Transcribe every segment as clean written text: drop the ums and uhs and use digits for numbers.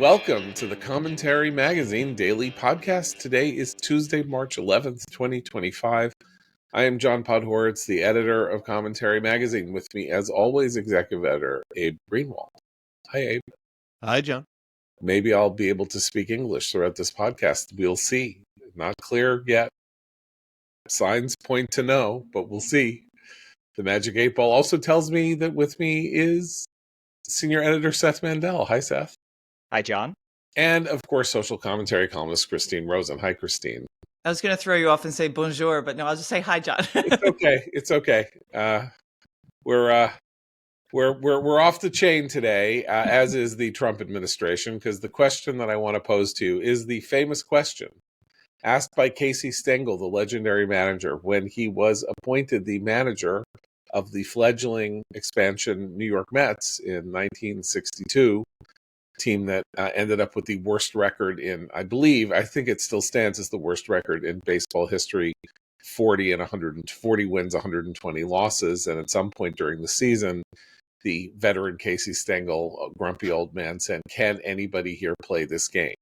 Welcome to the Commentary Magazine Daily Podcast. Today is Tuesday, March 11th, 2025. I am John Podhoretz, the editor of Commentary Magazine. With me, as always, executive editor Abe Greenwald. Hi, Abe. Hi, John. Maybe I'll be able to speak English throughout this podcast. We'll see. Not clear yet. Signs point to no, but we'll see. The Magic 8 Ball also tells me that with me is senior editor Seth Mandel. Hi, Seth. Hi, John. And, of course, social commentary columnist Christine Rosen. Hi, Christine. I was going to throw you off and say bonjour, but no, I'll just say hi, John. It's okay. It's okay. We're off the chain today, as is the Trump administration, because the question that I want to pose to you is the famous question asked by Casey Stengel, the legendary manager, when he was appointed the manager of the fledgling expansion New York Mets in 1962. Team that ended up with the worst record I think it still stands as the worst record in baseball history, 40 wins, 120 losses. And at some point during the season, the veteran Casey Stengel, a grumpy old man, said, "Can anybody here play this game?"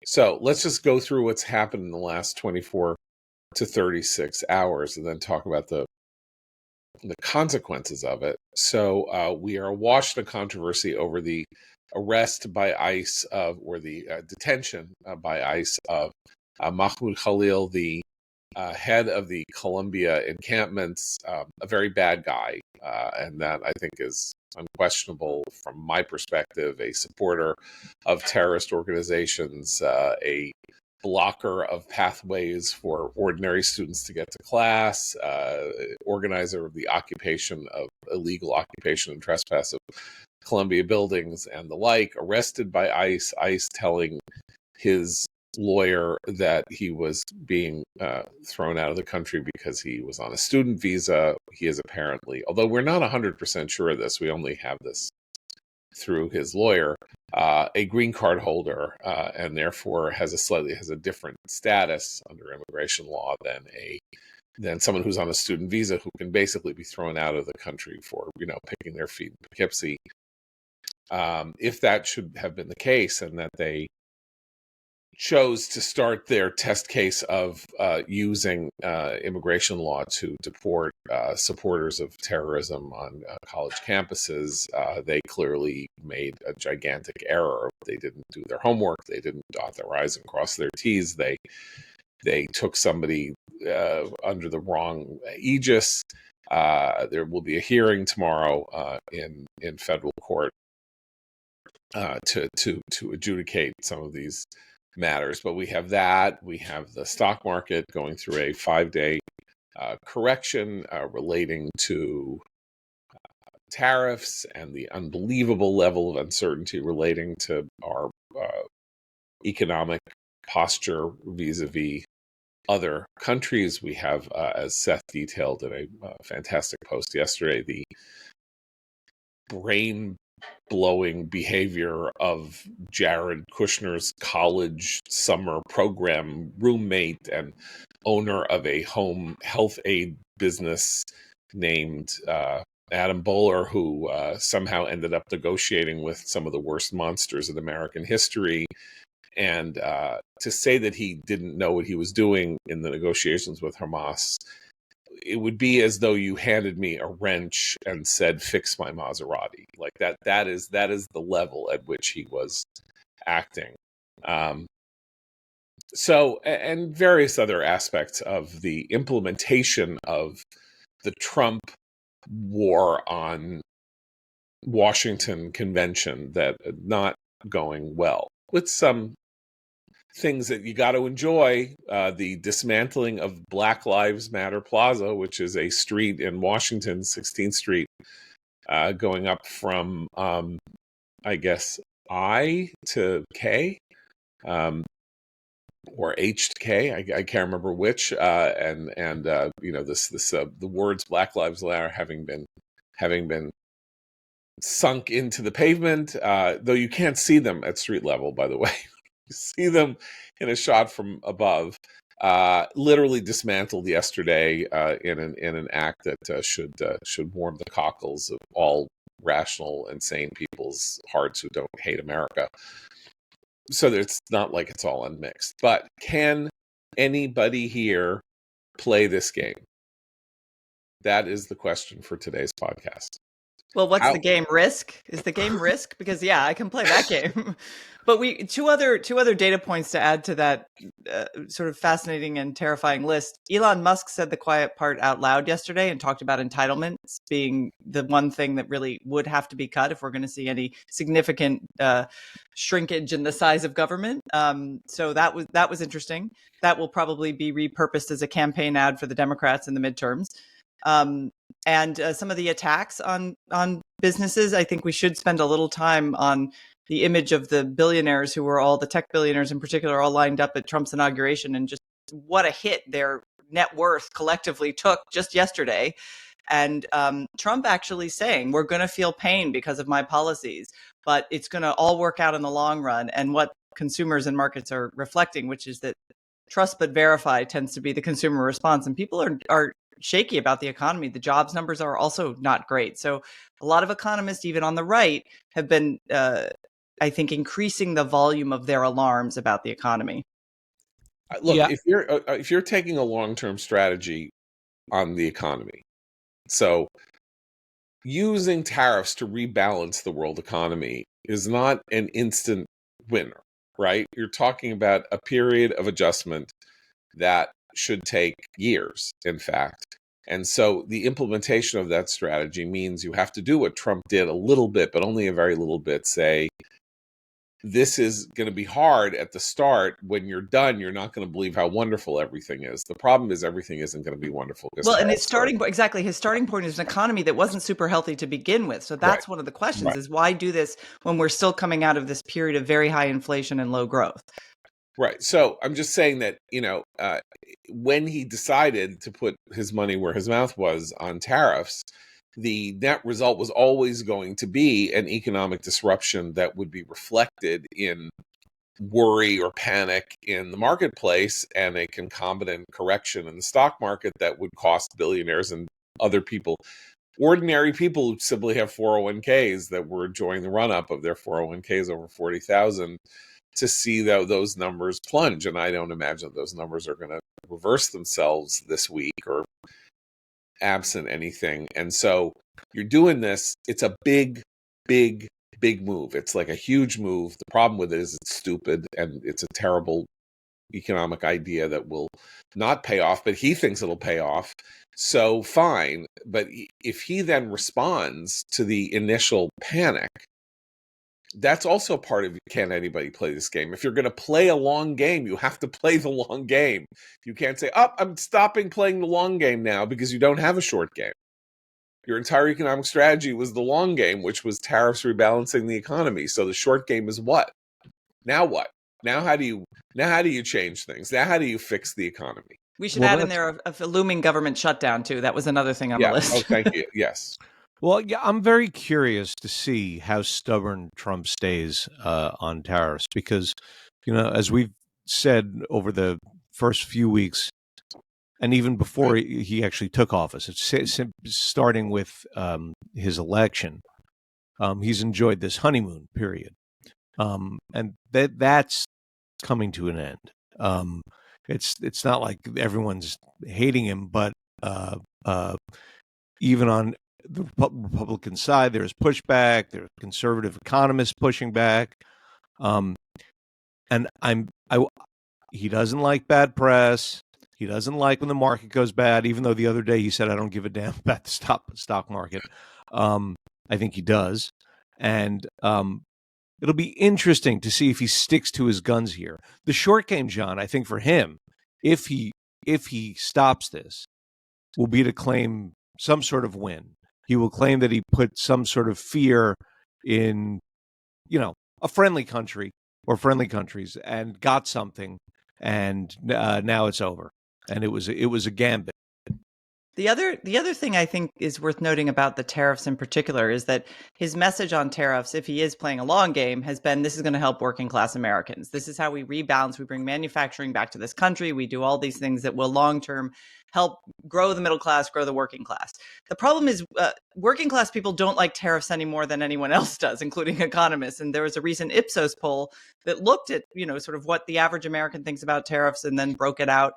So let's just go through what's happened in the last 24 to 36 hours and then talk about the consequences of it. So we are awash in a controversy over the arrest by ICE or the detention by ICE of Mahmoud Khalil, the head of the Colombia encampments, a very bad guy, and that I think is unquestionable from my perspective, a supporter of terrorist organizations, a blocker of pathways for ordinary students to get to class, organizer of the illegal occupation and trespass of Columbia buildings and the like, arrested by ICE telling his lawyer that he was being thrown out of the country because he was on a student visa. He is apparently, although we're not 100% sure of this, we only have this through his lawyer, a green card holder, and therefore has a different status under immigration law than someone who's on a student visa, who can basically be thrown out of the country for picking their feet in Poughkeepsie. If that should have been the case, and that they chose to start their test case of using immigration law to deport supporters of terrorism on college campuses, they clearly made a gigantic error. They didn't do their homework. They didn't dot their I's and cross their T's. They took somebody under the wrong aegis. There will be a hearing tomorrow in federal court to adjudicate some of these matters. But we have the stock market going through a 5-day correction relating to tariffs and the unbelievable level of uncertainty relating to our economic posture vis-a-vis other countries. We have, as Seth detailed in a fantastic post yesterday, the brain-blowing behavior of Jared Kushner's college summer program roommate and owner of a home health aid business named Adam Bowler, who somehow ended up negotiating with some of the worst monsters in American history. And to say that he didn't know what he was doing in the negotiations with Hamas, it would be as though you handed me a wrench and said, "Fix my Maserati." Like that is the level at which he was acting. So, and various other aspects of the implementation of the Trump war on Washington Convention that not going well, with some things that you got to enjoy. The dismantling of Black Lives Matter Plaza, which is a street in Washington, 16th Street, going up from, I guess, I to K, or H to K. I can't remember which. And the words Black Lives Matter having been sunk into the pavement, though you can't see them at street level, by the way. You see them in a shot from above, literally dismantled yesterday in an act that should warm the cockles of all rational and sane people's hearts who don't hate America. So it's not like it's all unmixed. But can anybody here play this game? That is the question for today's podcast. Well, what's the game? Risk? Is the game Risk? Because yeah, I can play that game. But two other data points to add to that sort of fascinating and terrifying list. Elon Musk said the quiet part out loud yesterday and talked about entitlements being the one thing that really would have to be cut if we're going to see any significant shrinkage in the size of government. So that was interesting. That will probably be repurposed as a campaign ad for the Democrats in the midterms. And some of the attacks on businesses, I think we should spend a little time on the image of the billionaires who were all the tech billionaires in particular, all lined up at Trump's inauguration, and just what a hit their net worth collectively took just yesterday. And Trump actually saying, we're going to feel pain because of my policies, but it's going to all work out in the long run. And what consumers and markets are reflecting, which is that trust but verify tends to be the consumer response. And people are shaky about the economy. The jobs numbers are also not great. So a lot of economists, even on the right, have been, I think, increasing the volume of their alarms about the economy. Look, if you're taking a long-term strategy on the economy, so using tariffs to rebalance the world economy is not an instant winner, right? You're talking about a period of adjustment that should take years, in fact. And so the implementation of that strategy means you have to do what Trump did a little bit, but only a very little bit. Say, this is going to be hard at the start. When you're done, you're not going to believe how wonderful everything is. The problem is everything isn't going to be wonderful. Well, and his starting point is an economy that wasn't super healthy to begin with. So that's one of the questions is why do this when we're still coming out of this period of very high inflation and low growth? Right. So I'm just saying that, when he decided to put his money where his mouth was on tariffs, the net result was always going to be an economic disruption that would be reflected in worry or panic in the marketplace and a concomitant correction in the stock market that would cost billionaires and other people, ordinary people who simply have 401ks that were enjoying the run-up of their 401ks over 40,000 to see those numbers plunge. And I don't imagine those numbers are going to reverse themselves this week or absent anything. And so you're doing this. It's a big, big, big move. It's like a huge move. The problem with it is it's stupid and it's a terrible economic idea that will not pay off, but he thinks it'll pay off. So fine. But if he then responds to the initial panic, that's also part of, can anybody play this game? If you're going to play a long game, you have to play the long game. You can't say, I'm stopping playing the long game now because you don't have a short game. Your entire economic strategy was the long game, which was tariffs rebalancing the economy. So the short game is what? Now what? Now how do you change things? Now how do you fix the economy? We should add in there a looming government shutdown too. That was another thing on the list. Oh, thank you. Yes. Well, yeah, I'm very curious to see how stubborn Trump stays on tariffs because, as we've said over the first few weeks, and even before he actually took office, starting with his election, he's enjoyed this honeymoon period, and that's coming to an end. It's not like everyone's hating him, but even on the Republican side, there's pushback. There's conservative economists pushing back, and he doesn't like bad press. He doesn't like when the market goes bad. Even though the other day he said, "I don't give a damn about the stock market," I think he does, and it'll be interesting to see if he sticks to his guns here. The short game, John, I think for him, if he stops this, will be to claim some sort of win. He will claim that he put some sort of fear in, a friendly country or friendly countries and got something, and now it's over. And it was a gambit. The other thing I think is worth noting about the tariffs in particular is that his message on tariffs, if he is playing a long game, has been this is going to help working class Americans. This is how we rebalance. We bring manufacturing back to this country. We do all these things that will long term help grow the middle class, grow the working class. The problem is working class people don't like tariffs any more than anyone else does, including economists. And there was a recent Ipsos poll that looked at, sort of what the average American thinks about tariffs and then broke it out.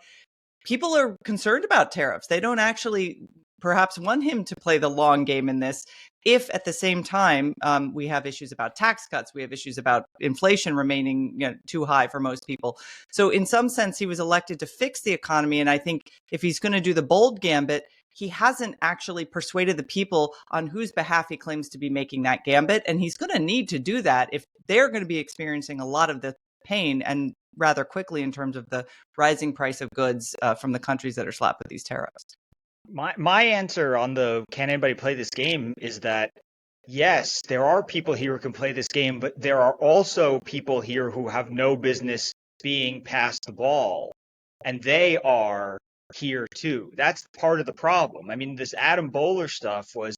People are concerned about tariffs. They don't actually perhaps want him to play the long game in this. If at the same time we have issues about tax cuts, we have issues about inflation remaining too high for most people. So in some sense, he was elected to fix the economy. And I think if he's going to do the bold gambit, he hasn't actually persuaded the people on whose behalf he claims to be making that gambit. And he's going to need to do that if they're going to be experiencing a lot of the pain and rather quickly in terms of the rising price of goods from the countries that are slapped with these tariffs. My answer on the can anybody play this game is that yes, there are people here who can play this game, but there are also people here who have no business being passed the ball, and they are here too. That's part of the problem. I mean, this Adam Bowler stuff was,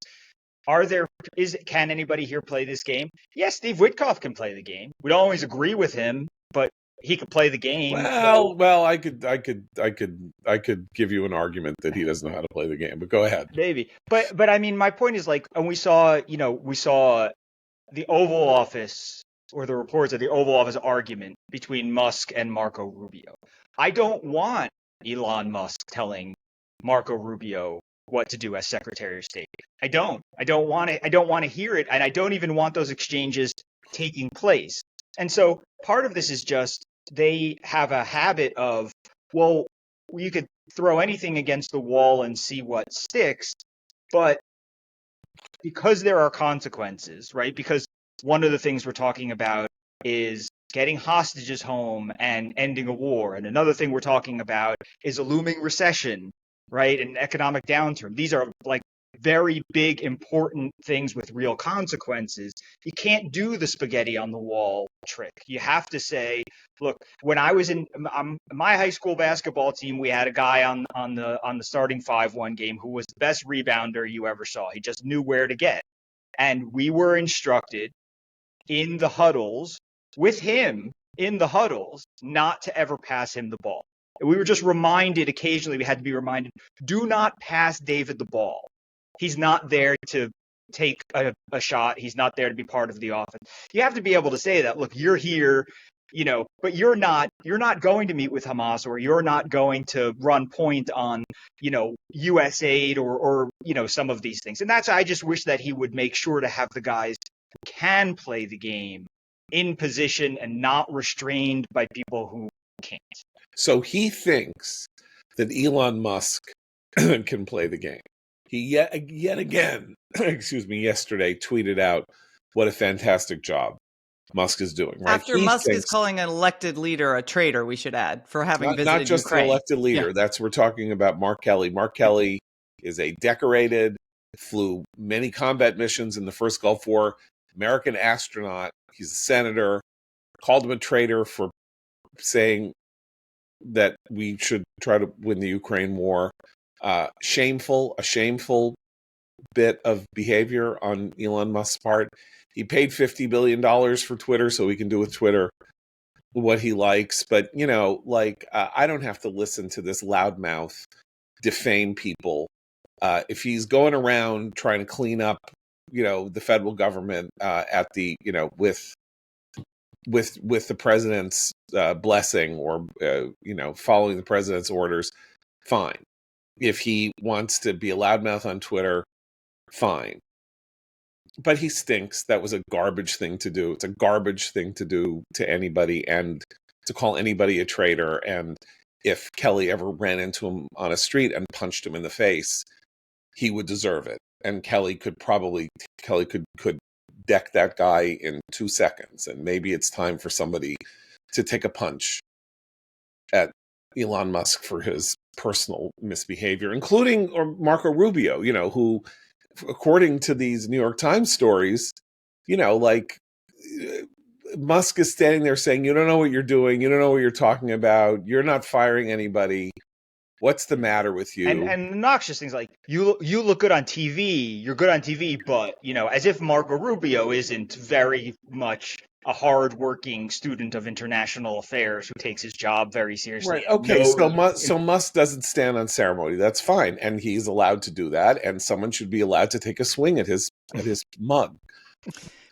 can anybody here play this game? Yes, Steve Witkoff can play the game. We don't always agree with him, but he could play the game. Well, I could give you an argument that he doesn't know how to play the game, but go ahead. Maybe. But I mean, my point is and we saw the Oval Office, or the reports of the Oval Office argument between Musk and Marco Rubio. I don't want Elon Musk telling Marco Rubio what to do as Secretary of State. I don't want to hear it, and I don't even want those exchanges taking place. And so part of this is just they have a habit of, well, you could throw anything against the wall and see what sticks, but because there are consequences, right? Because one of the things we're talking about is getting hostages home and ending a war. And another thing we're talking about is a looming recession, right? An economic downturn. These are like very big, important things with real consequences. You can't do the spaghetti on the wall trick. You have to say, look, when I was in my high school basketball team, we had a guy on the starting 5-1 game who was the best rebounder you ever saw. He just knew where to get. And we were instructed in the huddles, with him in the huddles, not to ever pass him the ball. And we were just reminded, occasionally we had to be reminded, do not pass David the ball. He's not there to take a shot. He's not there to be part of the offense. You have to be able to say that, look, you're here, but you're not going to meet with Hamas, or you're not going to run point on, US aid or some of these things. And I just wish that he would make sure to have the guys who can play the game in position and not restrained by people who can't. So he thinks that Elon Musk can play the game. He yet again, yesterday tweeted out what a fantastic job Musk is doing. Right? After Musk is calling an elected leader a traitor, we should add, for having visited not just Ukraine. An elected leader. Yeah. We're talking about Mark Kelly. Mark Kelly is a decorated, flew many combat missions in the first Gulf War, American astronaut. He's a senator. Called him a traitor for saying that we should try to win the Ukraine war. A shameful bit of behavior on Elon Musk's part. He paid $50 billion for Twitter so he can do with Twitter what he likes. But, I don't have to listen to this loudmouth defame people. If he's going around trying to clean up, the federal government at the, with the president's blessing or, following the president's orders, fine. If he wants to be a loudmouth on Twitter, fine. But he stinks. That was a garbage thing to do. It's a garbage thing to do to anybody, and to call anybody a traitor. And if Kelly ever ran into him on a street and punched him in the face, he would deserve it. And Kelly could deck that guy in 2 seconds. And maybe it's time for somebody to take a punch at Elon Musk for his personal misbehavior, including Marco Rubio, who, according to these New York Times stories, Musk is standing there saying, you don't know what you're doing. You don't know what you're talking about. You're not firing anybody. What's the matter with you? And noxious things like you look good on TV, you're good on TV, but as if Marco Rubio isn't very much a hardworking student of international affairs who takes his job very seriously. Right. Okay. So Musk doesn't stand on ceremony. That's fine, and he's allowed to do that. And someone should be allowed to take a swing at his mug.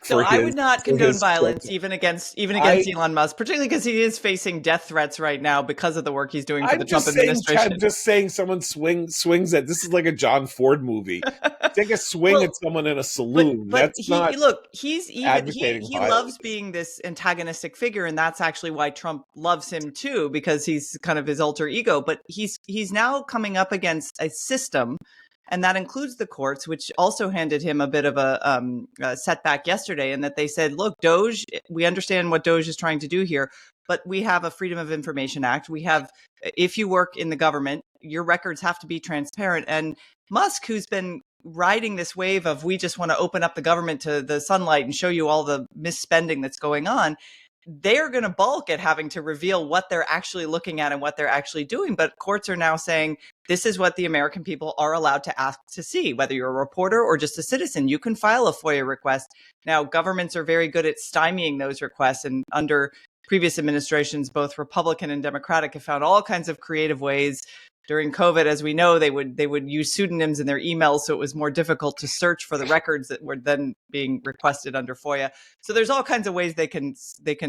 So I would not condone violence, even against Elon Musk, particularly because he is facing death threats right now because of the work he's doing for the Trump administration. I'm just saying, someone swings at. This is like a John Ford movie. Take a swing at someone in a saloon. But he loves being this antagonistic figure, and that's actually why Trump loves him too, because he's kind of his alter ego. But he's now coming up against a system. And that includes the courts, which also handed him a bit of a setback yesterday, in that they said, look, Doge, we understand what Doge is trying to do here, but we have a Freedom of Information Act. We have, if you work in the government, your records have to be transparent. And Musk, who's been riding this wave of we just want to open up the government to the sunlight and show you all the misspending that's going on, they're going to balk at having to reveal what they're actually looking at and what they're actually doing. But courts are now saying this is what the American people are allowed to ask to see, whether you're a reporter or just a citizen. You can file a FOIA request. Now, governments are very good at stymieing those requests. And under previous administrations, both Republican and Democratic, have found all kinds of creative ways. During COVID, as we know, they would use pseudonyms in their emails, so it was more difficult to search for the records that were then being requested under FOIA. So there's all kinds of ways they can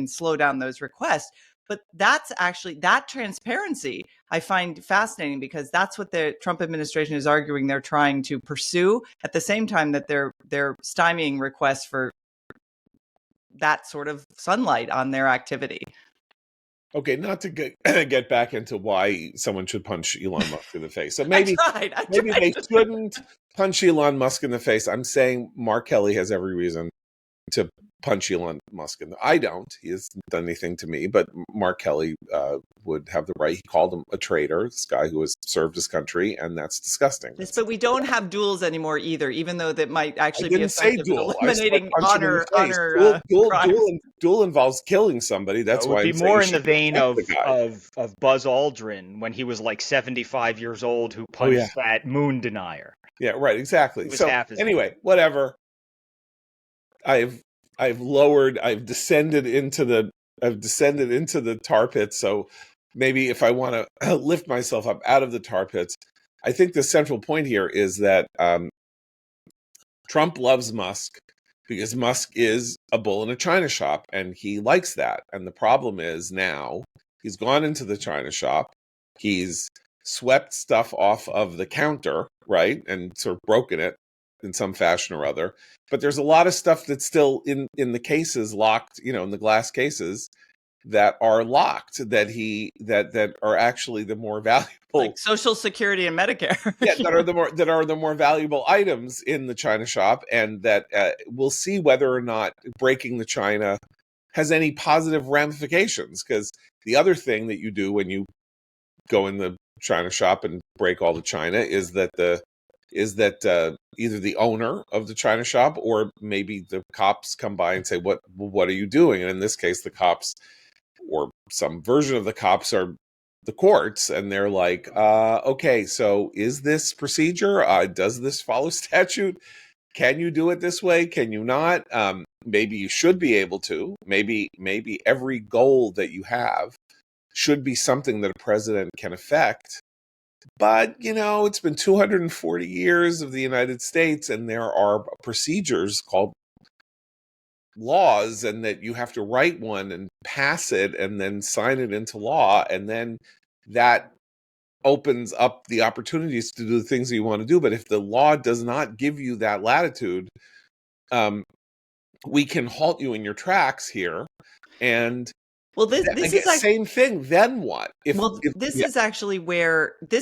slow down those requests. But that's actually, that transparency I find fascinating, because that's what the Trump administration is arguing they're trying to pursue, at the same time that they're stymieing requests for that sort of sunlight on their activity. Okay, not to get back into why someone should punch Elon Musk in the face. So maybe maybe they shouldn't punch Elon Musk in the face. I'm saying Mark Kelly has every reason to punch Elon Musk. I don't. He hasn't done anything to me, but Mark Kelly would have the right. He called him a traitor, this guy who has served his country, and that's disgusting. Yes, but we don't have duels anymore either, even though that might actually be effective in eliminating honor duel involves killing somebody. That's why it would be more in the vein of Buzz Aldrin when he was like 75 years old, who punched that moon denier. Yeah, right, exactly. So anyway, whatever. I've descended into the tar pit. So maybe if I want to lift myself up out of the tar pits, I think the central point here is that Trump loves Musk because Musk is a bull in a china shop, and he likes that. And the problem is now he's gone into the china shop, he's swept stuff off of the counter, right, and sort of broken it in some fashion or other. But there's a lot of stuff that's still in the cases locked, in the glass cases that are locked, that are actually the more valuable, like Social Security and Medicare. that are the more valuable items in the china shop, and that we'll see whether or not breaking the china has any positive ramifications. Because the other thing that you do when you go in the china shop and break all the china is that either the owner of the china shop or maybe the cops come by and say, what are you doing? And in this case, the cops, or some version of the cops, are the courts, and they're like, okay, so is this procedure? Does this follow statute? Can you do it this way? Can you not? Maybe you should be able to. Maybe every goal that you have should be something that a president can affect. But, it's been 240 years of the United States, and there are procedures called laws, and that you have to write one and pass it and then sign it into law. And then that opens up the opportunities to do the things that you want to do. But if the law does not give you that latitude, we can halt you in your tracks here. And well, this is like, same thing. Then what? This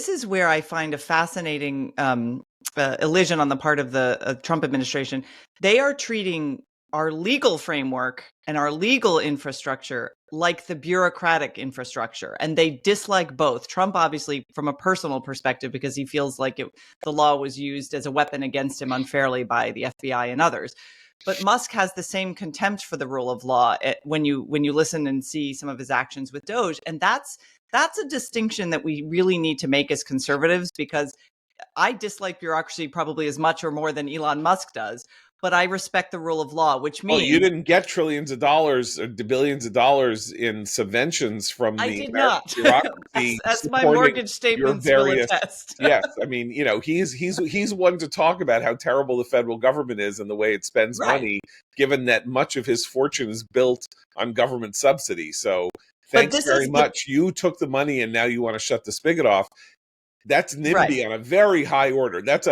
is where I find a fascinating elision on the part of the Trump administration. They are treating our legal framework and our legal infrastructure like the bureaucratic infrastructure, and they dislike both. Trump, obviously, from a personal perspective, because he feels like the law was used as a weapon against him unfairly by the FBI and others. But Musk has the same contempt for the rule of law when you listen and see some of his actions with Doge. And that's That's a distinction that we really need to make as conservatives, because I dislike bureaucracy probably as much or more than Elon Musk does, but I respect the rule of law, which means... Oh, you didn't get trillions of dollars or billions of dollars in subventions from I the did American not. bureaucracy as my supporting mortgage your statements will various... attest. Yes, I mean, you know, he's one to talk about how terrible the federal government is and the way it spends Right. money, given that much of his fortune is built on government subsidy. So But thanks this very is much. You took the money and now you want to shut the spigot off. That's NIMBY Right. on a very high order. That's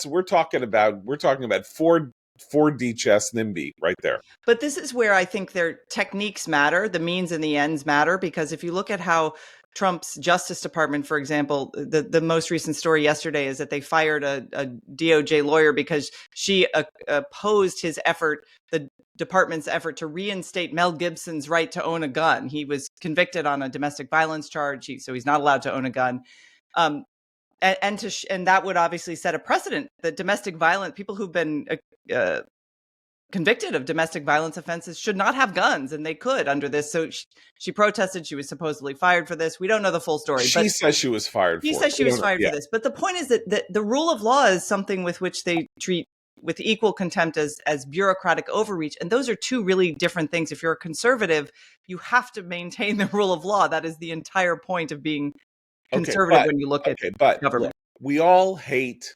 we're talking about 4D chess NIMBY right there. But this is where I think their techniques matter. The means and the ends matter, because if you look at how Trump's Justice Department, for example, the most recent story yesterday is that they fired a DOJ lawyer because she opposed his effort, the department's effort, to reinstate Mel Gibson's right to own a gun. He was convicted on a domestic violence charge, so he's not allowed to own a gun. And that would obviously set a precedent that domestic violence, people who've been convicted of domestic violence offenses should not have guns, and they could under this. So she protested. She was supposedly fired for this. We don't know the full story. She says she was fired. He says she was fired for this. But the point is that the rule of law is something with which they treat with equal contempt as bureaucratic overreach. And those are two really different things. If you're a conservative, you have to maintain the rule of law. That is the entire point of being conservative when you look at government. Look, we all hate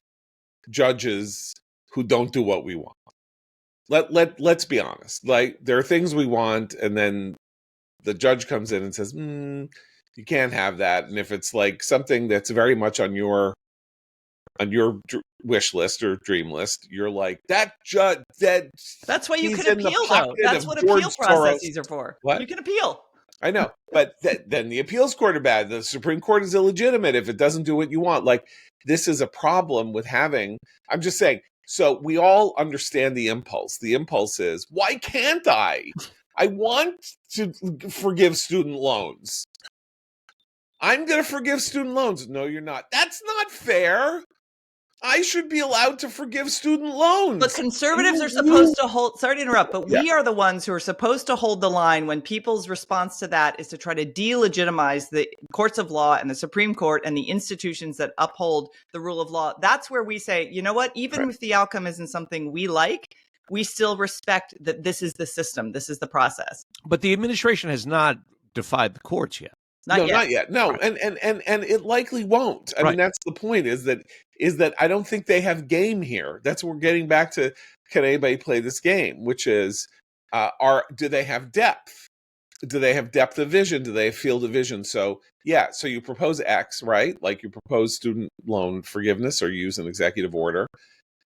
judges who don't do what we want. Let's be honest. Like, there are things we want, and then the judge comes in and says, you can't have that. And if it's like something that's very much on your wish list or dream list, you're like, that judge, that's why you can appeal, though. That's what appeal processes are for. What? You can appeal. I know, but then the appeals court are bad. The Supreme Court is illegitimate if it doesn't do what you want. Like, this is a problem with having, I'm just saying, so we all understand the impulse. The impulse is, why can't I? I want to forgive student loans. I'm going to forgive student loans. No, you're not. That's not fair. I should be allowed to forgive student loans. But conservatives are supposed to hold, sorry to interrupt, but we are the ones who are supposed to hold the line when people's response to that is to try to delegitimize the courts of law and the Supreme Court and the institutions that uphold the rule of law. That's where we say, you know what, even if the outcome isn't something we like, we still respect that this is the system, this is the process. But the administration has not defied the courts yet. Not yet. No, right. and it likely won't. I mean, that's the point. Is that I don't think they have game here. That's what we're getting back to. Can anybody play this game? Which is, do they have depth? Do they have depth of vision? Do they have field of vision? So so you propose X, right? Like you propose student loan forgiveness, or you use an executive order.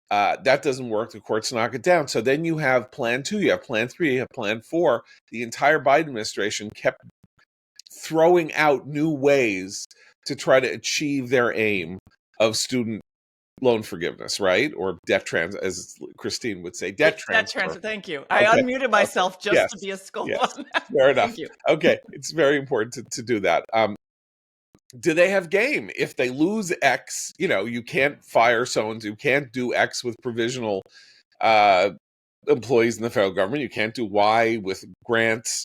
That doesn't work. The courts knock it down. So then you have Plan 2, you have Plan 3, you have Plan 4. The entire Biden administration kept throwing out new ways to try to achieve their aim of student loan forgiveness, right? Or debt transfer, as Christine would say, debt transfer. Thank you. I unmuted myself just to be a scold on that. Fair enough. Thank you. Okay, it's very important to do that. Do they have game? If they lose X, you can't fire someone, you can't do X with provisional employees in the federal government, you can't do Y with grants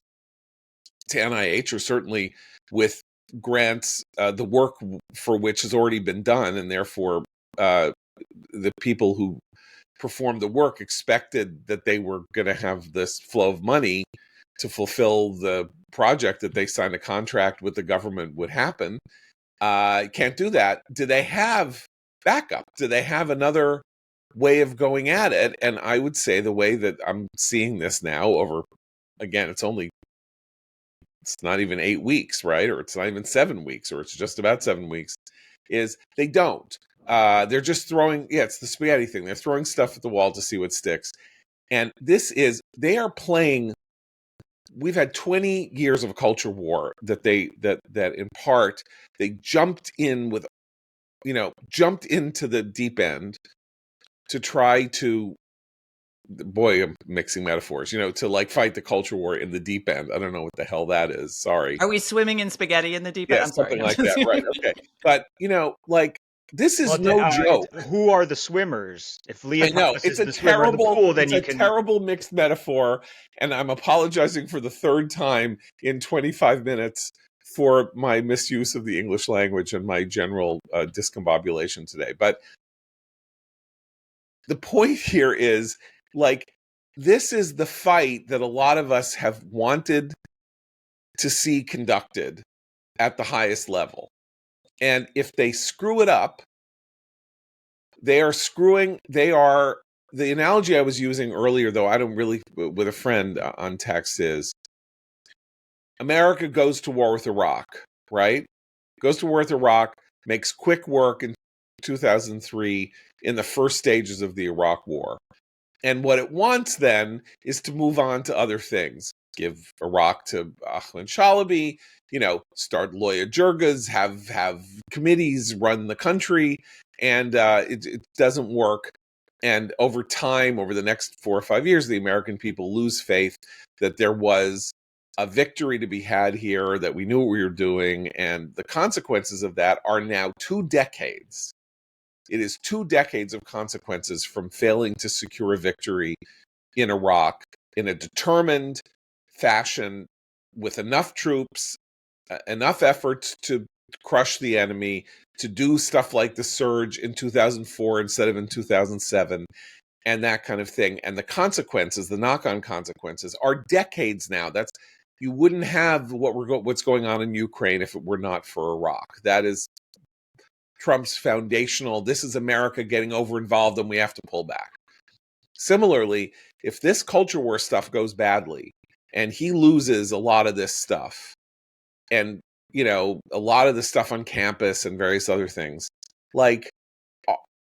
to NIH, or certainly with grants, the work for which has already been done, and therefore the people who performed the work expected that they were going to have this flow of money to fulfill the project that they signed a contract with the government would happen. Can't do that. Do they have backup? Do they have another way of going at it? And I would say the way that I'm seeing this now over, again, it's not even 8 weeks, right? Or it's not even 7 weeks, or it's just about 7 weeks, is they don't. They're just throwing, it's the spaghetti thing. They're throwing stuff at the wall to see what sticks. And they are playing, we've had 20 years of a culture war that in part, they jumped into the deep end to try to, boy, I'm mixing metaphors, to like fight the culture war in the deep end. I don't know what the hell that is. Sorry. Are we swimming in spaghetti in the deep end? Yeah, I'm sorry. Something like that. Right. Okay. But, this is no joke. Who are the swimmers? If Leopold it's is the swimmer in the pool, then it's a terrible mixed metaphor. And I'm apologizing for the third time in 25 minutes for my misuse of the English language and my general discombobulation today. But the point here is, like, this is the fight that a lot of us have wanted to see conducted at the highest level. And if they screw it up, the analogy I was using earlier, though I don't really, with a friend on text, is America goes to war with Iraq, right? Goes to war with Iraq, makes quick work in 2003 in the first stages of the Iraq war. And what it wants then is to move on to other things. Give Iraq to Ahmed Shalabi, start Loya Jirgas, have committees run the country, and it doesn't work. And over time, over the next 4 or 5 years, the American people lose faith that there was a victory to be had here, that we knew what we were doing, and the consequences of that are now 2 decades. It is 2 decades of consequences from failing to secure a victory in Iraq in a determined fashion, with enough troops, enough efforts to crush the enemy, to do stuff like the surge in 2004 instead of in 2007, and that kind of thing. And the consequences, the knock-on consequences, are decades now. You wouldn't have what's going on in Ukraine if it were not for Iraq. That is Trump's foundational, this is America getting over-involved and we have to pull back. Similarly, if this culture war stuff goes badly and he loses a lot of this stuff, and a lot of the stuff on campus and various other things, like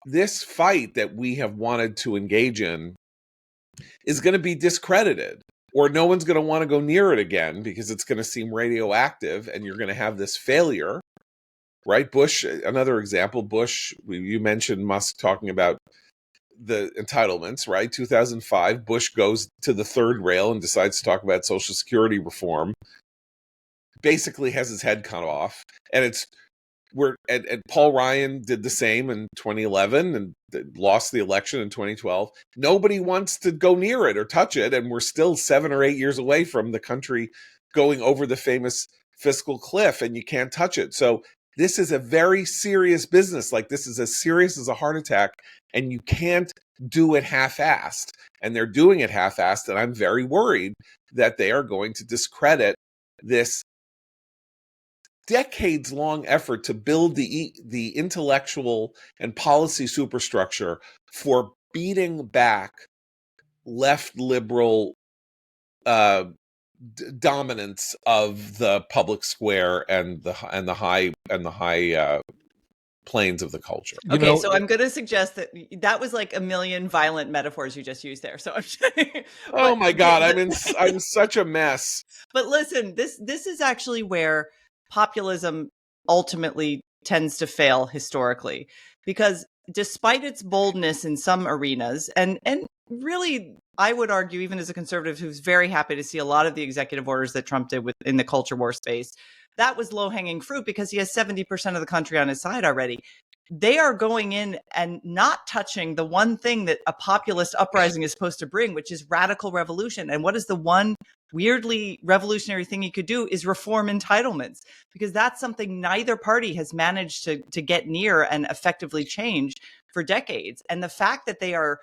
this fight that we have wanted to engage in is going to be discredited, or no one's going to want to go near it again because it's going to seem radioactive, and you're going to have this failure, right? Bush, another example, you mentioned Musk talking about the entitlements, right? 2005, Bush goes to the third rail and decides to talk about Social Security reform, basically has his head cut off, and and Paul Ryan did the same in 2011 and lost the election in 2012. Nobody wants to go near it or touch it, and we're still 7 or 8 years away from the country going over the famous fiscal cliff, and you can't touch it. So this is a very serious business. Like, this is as serious as a heart attack, and you can't do it half-assed. And they're doing it half-assed, and I'm very worried that they are going to discredit this decades-long effort to build the intellectual and policy superstructure for beating back left liberal dominance of the public square and the high planes of the culture. Okay, so I'm going to suggest that was like a million violent metaphors you just used there. So I'm oh my God, I'm such a mess. But listen, this is actually where populism ultimately tends to fail historically, because despite its boldness in some arenas, and really, I would argue, even as a conservative who's very happy to see a lot of the executive orders that Trump did in the culture war space, that was low-hanging fruit because he has 70% of the country on his side already. They are going in and not touching the one thing that a populist uprising is supposed to bring, which is radical revolution. And what is the one weirdly revolutionary thing he could do is reform entitlements, because that's something neither party has managed to get near and effectively change for decades. And the fact that they are,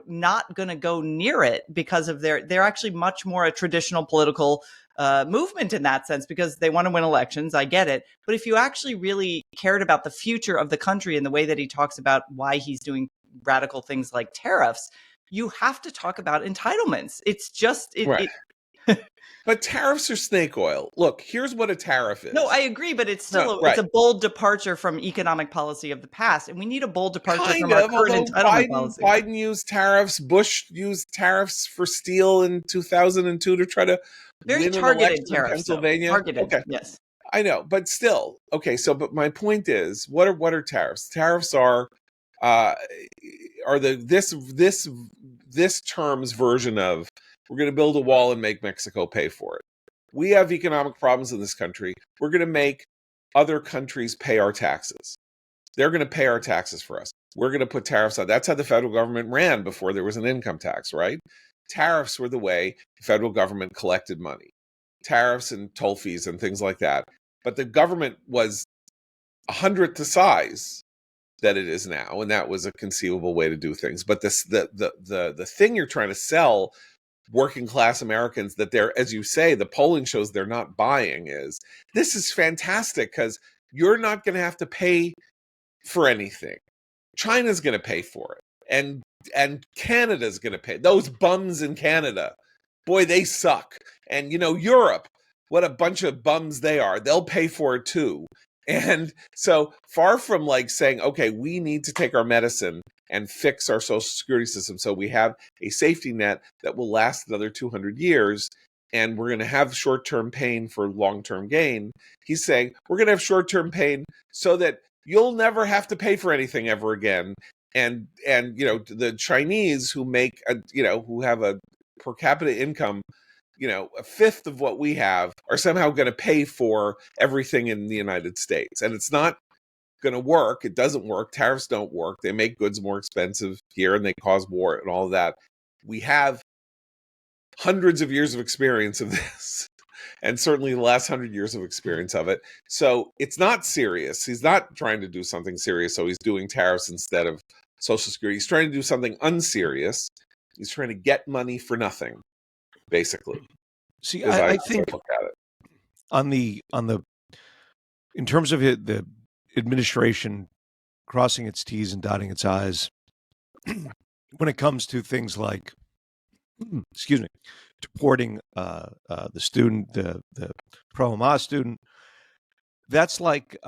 not going to go near it because of they're actually much more a traditional political movement in that sense, because they want to win elections. I get it. But if you actually really cared about the future of the country and the way that he talks about why he's doing radical things like tariffs, you have to talk about entitlements. It's just right. But tariffs are snake oil. Look, here's what a tariff is. No, I agree, but it's still it's a bold departure from economic policy of the past, and we need a bold departure from our current entitlement policy. Biden used tariffs. Bush used tariffs for steel in 2002 to try to very targeted tariffs, in Pennsylvania. Targeted, okay. Yes, I know, but still, okay. So, but my point is, what are tariffs? Tariffs are this term's version of, we're going to build a wall and make Mexico pay for it. We have economic problems in this country. We're going to make other countries pay our taxes. They're going to pay our taxes for us. We're going to put tariffs on. That's how the federal government ran before there was an income tax, right? Tariffs were the way the federal government collected money. Tariffs and toll fees and things like that. but the government was 100th the size that it is now, and that was a conceivable way to do things. But the thing you're trying to sell working class Americans, that they're, as you say, the polling shows they're not buying, is this is fantastic because you're not going to have to pay for anything. China's going to pay for it, and Canada's going to pay. Those bums in Canada, boy, they suck. And Europe, what a bunch of bums they are. They'll pay for it too. And so far from like saying, okay, we need to take our medicine and fix our social security system so we have a safety net that will last another 200 years, and we're going to have short-term pain for long-term gain. He's saying we're going to have short-term pain so that you'll never have to pay for anything ever again. And the Chinese who make who have a per capita income a fifth of what we have are somehow going to pay for everything in the United States. And it's not going to work. It doesn't work. Tariffs don't work. They make goods more expensive here and they cause war and all of that. We have hundreds of years of experience of this, and certainly the last 100 years of experience of it. So it's not serious. He's not trying to do something serious, so he's doing tariffs instead of Social Security. He's trying to do something unserious. He's trying to get money for nothing, basically. See, I think look at it. on the in terms of the administration crossing its T's and dotting its I's when it comes to things like, excuse me, deporting the student, the pro-Hamas student, that's like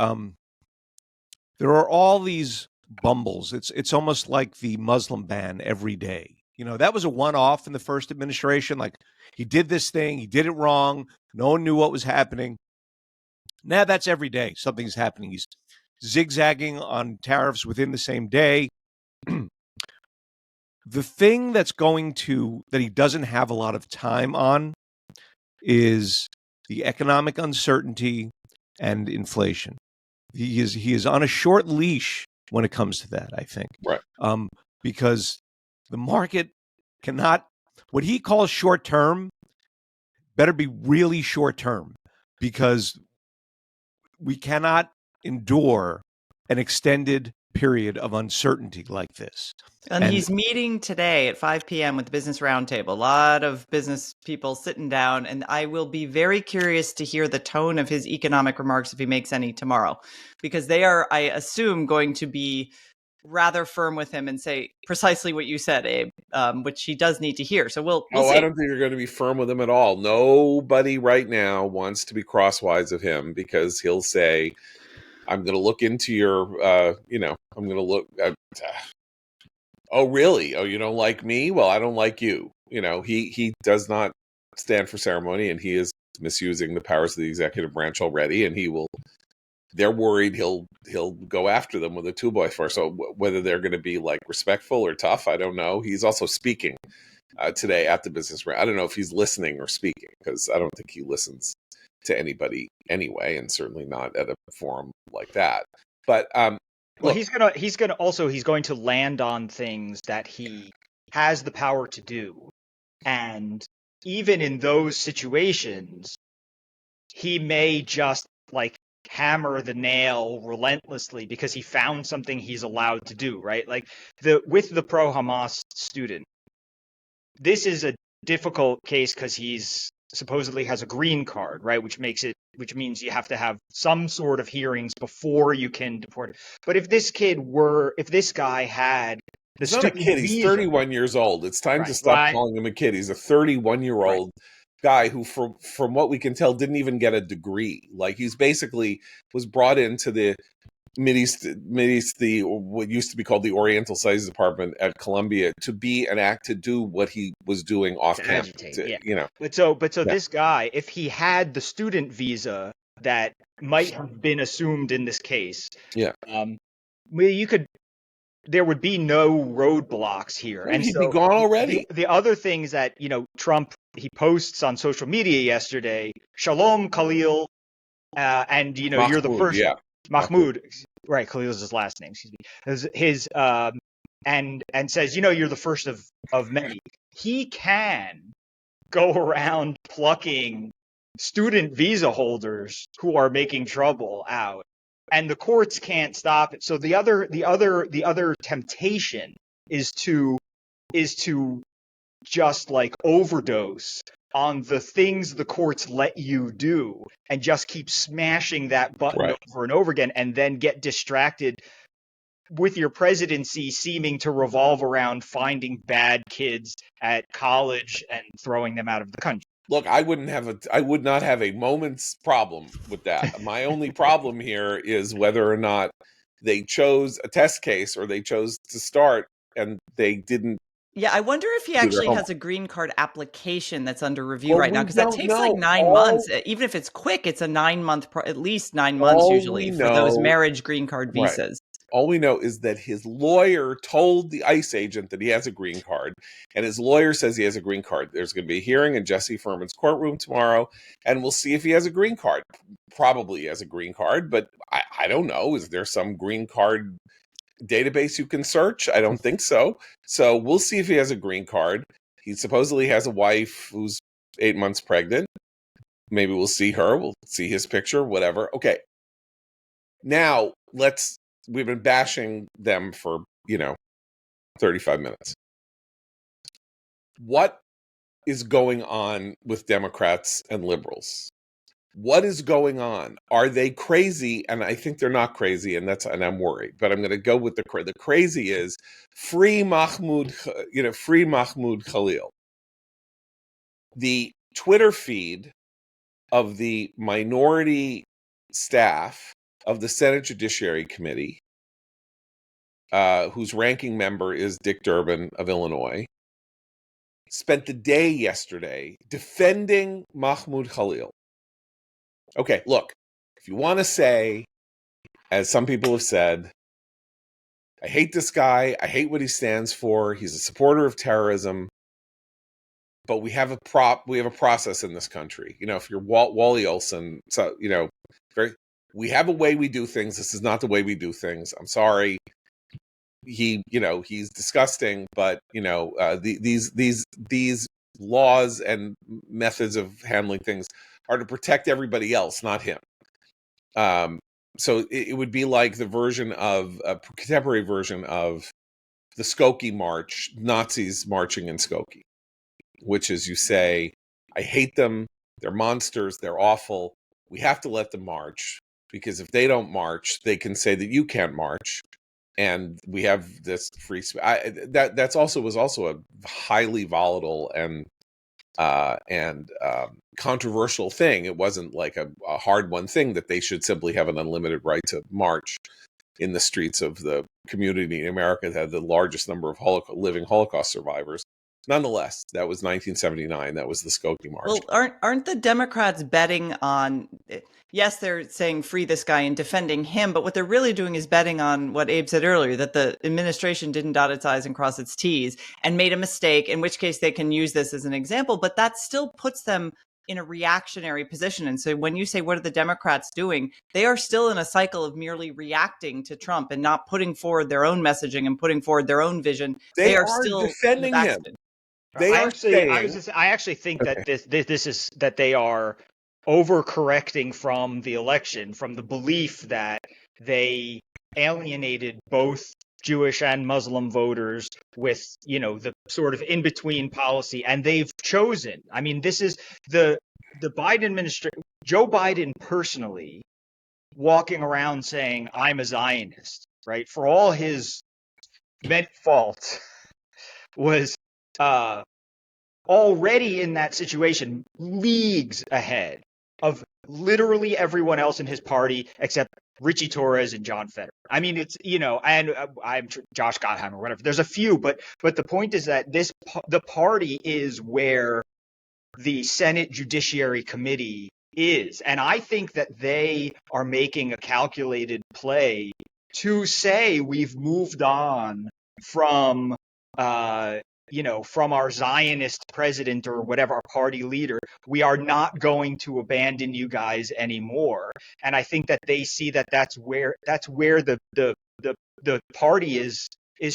there are all these bumbles. It's almost like the Muslim ban every day. That was a one-off in the first administration. Like, he did this thing, he did it wrong, no one knew what was happening. Now that's every day. Something's happening. He's zigzagging on tariffs within the same day. The thing that he doesn't have a lot of time on is the economic uncertainty and inflation. He is on a short leash when it comes to that, I think. Right. Because the market cannot, what he calls short term, better be really short term, because we cannot endure an extended period of uncertainty like this. And he's meeting today at 5 p.m. with the Business Roundtable. A lot of business people sitting down, and I will be very curious to hear the tone of his economic remarks if he makes any tomorrow, because they are, I assume, going to be rather firm with him and say precisely what you said, Abe, which he does need to hear. So we'll see. I don't think you're going to be firm with him at all. Nobody right now wants to be crosswise of him, because he'll say, I'm going to look into your, I'm going to look at, oh, really? Oh, you don't like me? Well, I don't like you. He does not stand for ceremony, and he is misusing the powers of the executive branch already, and they're worried he'll go after them with a 2x4. So whether they're going to be like respectful or tough, I don't know. He's also speaking today at the business round. I don't know if he's listening or speaking, because I don't think he listens to anybody anyway, and certainly not at a forum like that. But well, he's going to land on things that he has the power to do, and even in those situations, he may just like hammer the nail relentlessly because he found something he's allowed to do, right? Like with the pro-Hamas student, this is a difficult case because he's supposedly has a green card, right? Which means you have to have some sort of hearings before you can deport him. But if this guy had the he's not a kid, he's 31 years old. It's time to stop calling him a kid. He's a 31-year-old guy who, from what we can tell, didn't even get a degree. Like, he's basically was brought into the Mideast, what used to be called the Oriental Studies Department at Columbia, to do what he was doing off campus. But this guy, if he had the student visa that might have been assumed in this case, there would be no roadblocks here, and he'd be gone already. The other things that Trump, he posts on social media yesterday, Shalom Khalil, and Mahmoud, you're the first. Yeah. Mahmoud, right? Khalil is his last name. Excuse me. His and says, you're the first of many. He can go around plucking student visa holders who are making trouble out, and the courts can't stop it. So the other temptation is to just like overdose on the things the courts let you do and just keep smashing that button Right. over and over again, and then get distracted with your presidency seeming to revolve around finding bad kids at college and throwing them out of the country. Look, I would not have a moment's problem with that. My only problem here is whether or not they chose a test case or they chose to start and they didn't. Yeah, I wonder if he their actually homework. has a green card application that's under review Well, right now, we because that don't takes like know. 9 months. Even if it's quick, it's a 9 month, at least 9 months All usually we for those know, marriage green card right. visas. All we know is that his lawyer told the ICE agent that he has a green card, and his lawyer says he has a green card. There's going to be a hearing in Jesse Furman's courtroom tomorrow, and we'll see if he has a green card. Probably he has a green card, but I don't know. Is there some green card database you can search? I don't think so. So we'll see if he has a green card. He supposedly has a wife who's 8 months pregnant. Maybe we'll see her. We'll see his picture, whatever. Okay. Now, we've been bashing them for, 35 minutes. What is going on with Democrats and liberals? What is going on? Are they crazy? And I think they're not crazy, and I'm worried. But I'm going to go with the crazy is free Mahmoud Khalil. The Twitter feed of the minority staff of the Senate Judiciary Committee, whose ranking member is Dick Durbin of Illinois, spent the day yesterday defending Mahmoud Khalil. Okay, look, if you want to say, as some people have said, I hate this guy, I hate what he stands for, he's a supporter of terrorism, but we have a process in this country. If you're Wally Olson, so we have a way we do things. This is not the way we do things. I'm sorry. He's disgusting, but these laws and methods of handling things are to protect everybody else, not him. So it would be like the version of a contemporary version of the Skokie March, Nazis marching in Skokie, which is, you say, I hate them, they're monsters, they're awful, we have to let them march, because if they don't march, they can say that you can't march, and we have this free speech. That was also a highly volatile and controversial thing. It wasn't like a hard one thing that they should simply have an unlimited right to march in the streets of the community in America that had the largest number of living Holocaust survivors. Nonetheless, that was 1979. That was the Skokie March. Well, aren't the Democrats betting on? Yes, they're saying free this guy and defending him, but what they're really doing is betting on what Abe said earlier, that the administration didn't dot its I's and cross its T's and made a mistake, in which case they can use this as an example, but that still puts them in a reactionary position. And so when you say, what are the Democrats doing? They are still in a cycle of merely reacting to Trump and not putting forward their own messaging and putting forward their own vision. They are are still defending him. They I are saying, actually think that this is that they are overcorrecting from the election, from the belief that they alienated both Jewish and Muslim voters with, the sort of in between policy, and they've chosen. I mean, this is the Biden administration, Joe Biden personally walking around saying, I'm a Zionist, right? For all his many faults, was already in that situation, leagues ahead of literally everyone else in his party except Richie Torres and John Fetterman. I mean, it's, and I'm Josh Gottheimer or whatever. There's a few, but the point is that the party is where the Senate Judiciary Committee is. And I think that they are making a calculated play to say we've moved on from from our Zionist president or whatever, our party leader. We are not going to abandon you guys anymore. And I think that they see that that's where the party is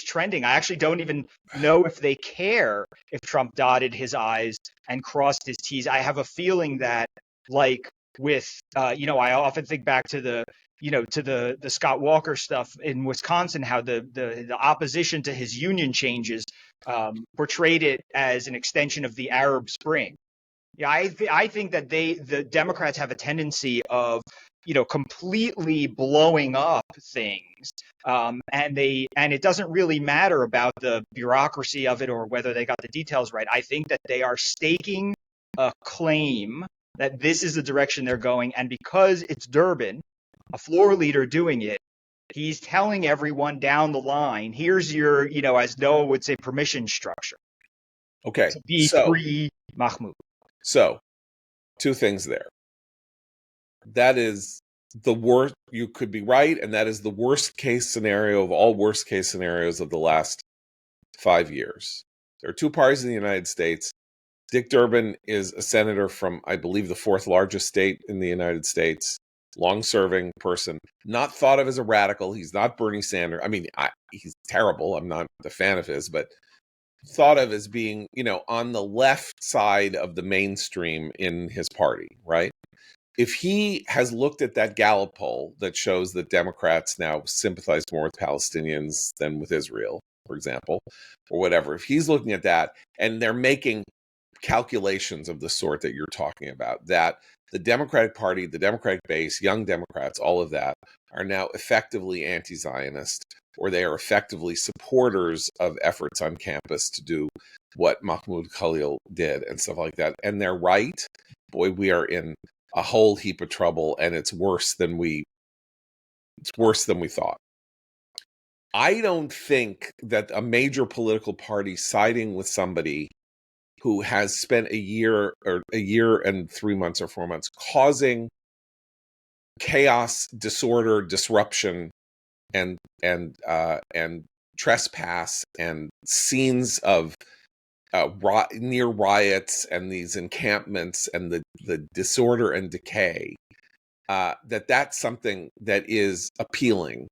trending. I actually don't even know if they care if Trump dotted his I's and crossed his T's. I have a feeling that like with, I often think back to the Scott Walker stuff in Wisconsin, how the opposition to his union changes portrayed it as an extension of the Arab Spring. Yeah, I think that the Democrats have a tendency of, completely blowing up things, and it doesn't really matter about the bureaucracy of it or whether they got the details right. I think that they are staking a claim that this is the direction they're going, and because it's Durbin, a floor leader doing it, he's telling everyone down the line, here's your, as Noah would say, permission structure. Okay, To be free, Mahmoud. So, two things there. That is the worst. You could be right, and that is the worst case scenario of all worst case scenarios of the last 5 years. There are two parties in the United States. Dick Durbin is a senator from, I believe, the fourth largest state in the United States, long-serving person, not thought of as a radical. He's not Bernie Sanders. I mean, he's terrible. I'm not a fan of his, but thought of as being, on the left side of the mainstream in his party, right? If he has looked at that Gallup poll that shows that Democrats now sympathize more with Palestinians than with Israel, for example, or whatever, if he's looking at that and they're making calculations of the sort that you're talking about, that the Democratic Party, the Democratic base, young Democrats, all of that are now effectively anti-Zionist, or they are effectively supporters of efforts on campus to do what Mahmoud Khalil did and stuff like that. And they're right. Boy, we are in a whole heap of trouble, and it's worse than we thought. I don't think that a major political party siding with somebody who has spent a year and 3 months or 4 months causing chaos, disorder, disruption, and trespass and scenes of near riots and these encampments and the disorder and decay, that's something that is appealing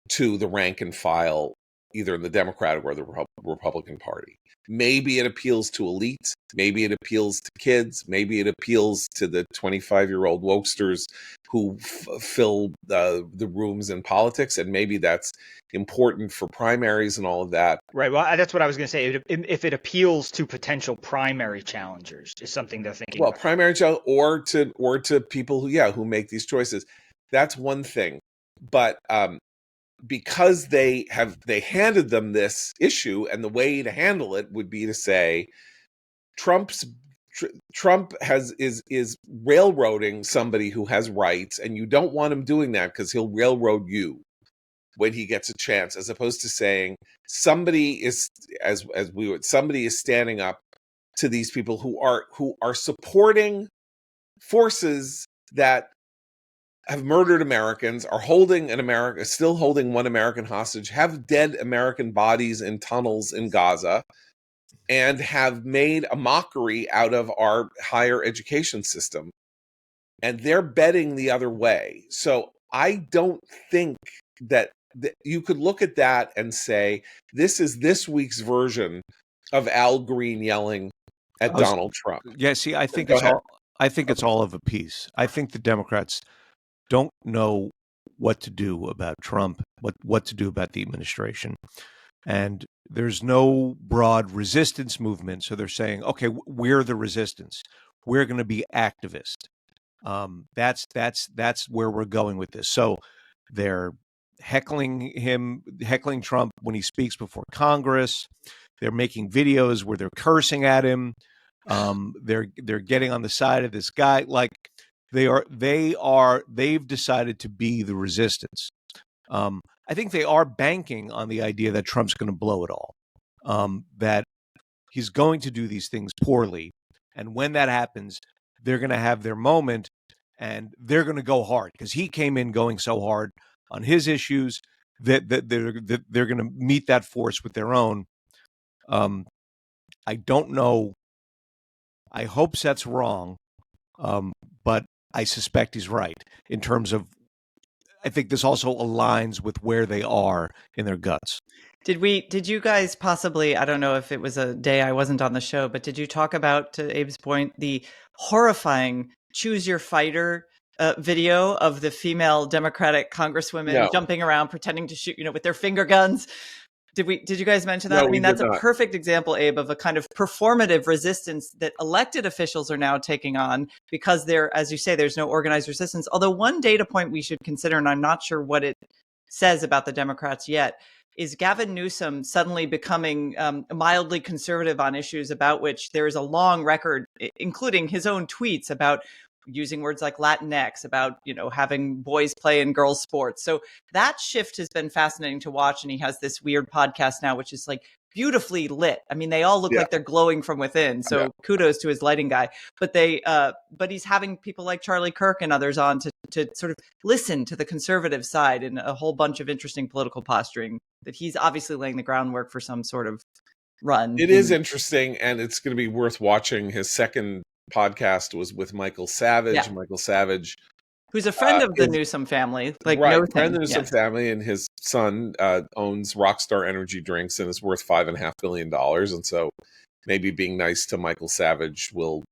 to the rank and file, either in the Democratic or the Republican Party. Maybe it appeals to elites. Maybe it appeals to kids. Maybe it appeals to the 25-year-old wokesters who fill the rooms in politics. And maybe that's important for primaries and all of that. Right. Well, that's what I was going to say. If it appeals to potential primary challengers, is something they're thinking. Well, primary challenge or to people who make these choices. That's one thing. But because they handed them this issue, and the way to handle it would be to say Trump is railroading somebody who has rights, and you don't want him doing that because he'll railroad you when he gets a chance, as opposed to saying somebody is standing up to these people who are supporting forces that have murdered Americans, are still holding one American hostage, have dead American bodies in tunnels in Gaza, and have made a mockery out of our higher education system. And they're betting the other way. So I don't think that you could look at that and say, this is this week's version of Al Green yelling at Donald Trump. Yeah, see, I think it's all of a piece. I think the Democrats don't know what to do about Trump, what to do about the administration. And there's no broad resistance movement. So they're saying, okay, we're the resistance. We're going to be activist. That's where we're going with this. So they're heckling Trump when he speaks before Congress. They're making videos where they're cursing at him. They're getting on the side of this guy. Like they've decided to be the resistance. I think they are banking on the idea that Trump's going to blow it all, that he's going to do these things poorly. And when that happens, they're going to have their moment and they're going to go hard because he came in going so hard on his issues that they're going to meet that force with their own. I don't know. I hope Seth's wrong, but I suspect he's right in terms of, I think this also aligns with where they are in their guts. Did you guys possibly, I don't know if it was a day I wasn't on the show, but did you talk about, to Abe's point, the horrifying choose your fighter video of the female Democratic congresswomen No. jumping around pretending to shoot, with their finger guns? Did you guys mention that? No, I mean, we did that's a not. perfect example, Abe, of a kind of performative resistance that elected officials are now taking on because as you say, there's no organized resistance. Although one data point we should consider, and I'm not sure what it says about the Democrats yet, is Gavin Newsom suddenly becoming mildly conservative on issues about which there is a long record, including his own tweets about using words like Latinx, about, having boys play in girls sports. So that shift has been fascinating to watch. And he has this weird podcast now, which is like beautifully lit. I mean, they all look like they're glowing from within. So kudos to his lighting guy. But but he's having people like Charlie Kirk and others on to sort of listen to the conservative side and a whole bunch of interesting political posturing that he's obviously laying the groundwork for some sort of run. It is interesting, and it's going to be worth watching. His second podcast was with Michael Savage. Yeah. Michael Savage, who's a friend of the Newsom family, right, friend of the Newsom family, and his son owns Rockstar Energy Drinks and is worth $5.5 billion. And so maybe being nice to Michael Savage will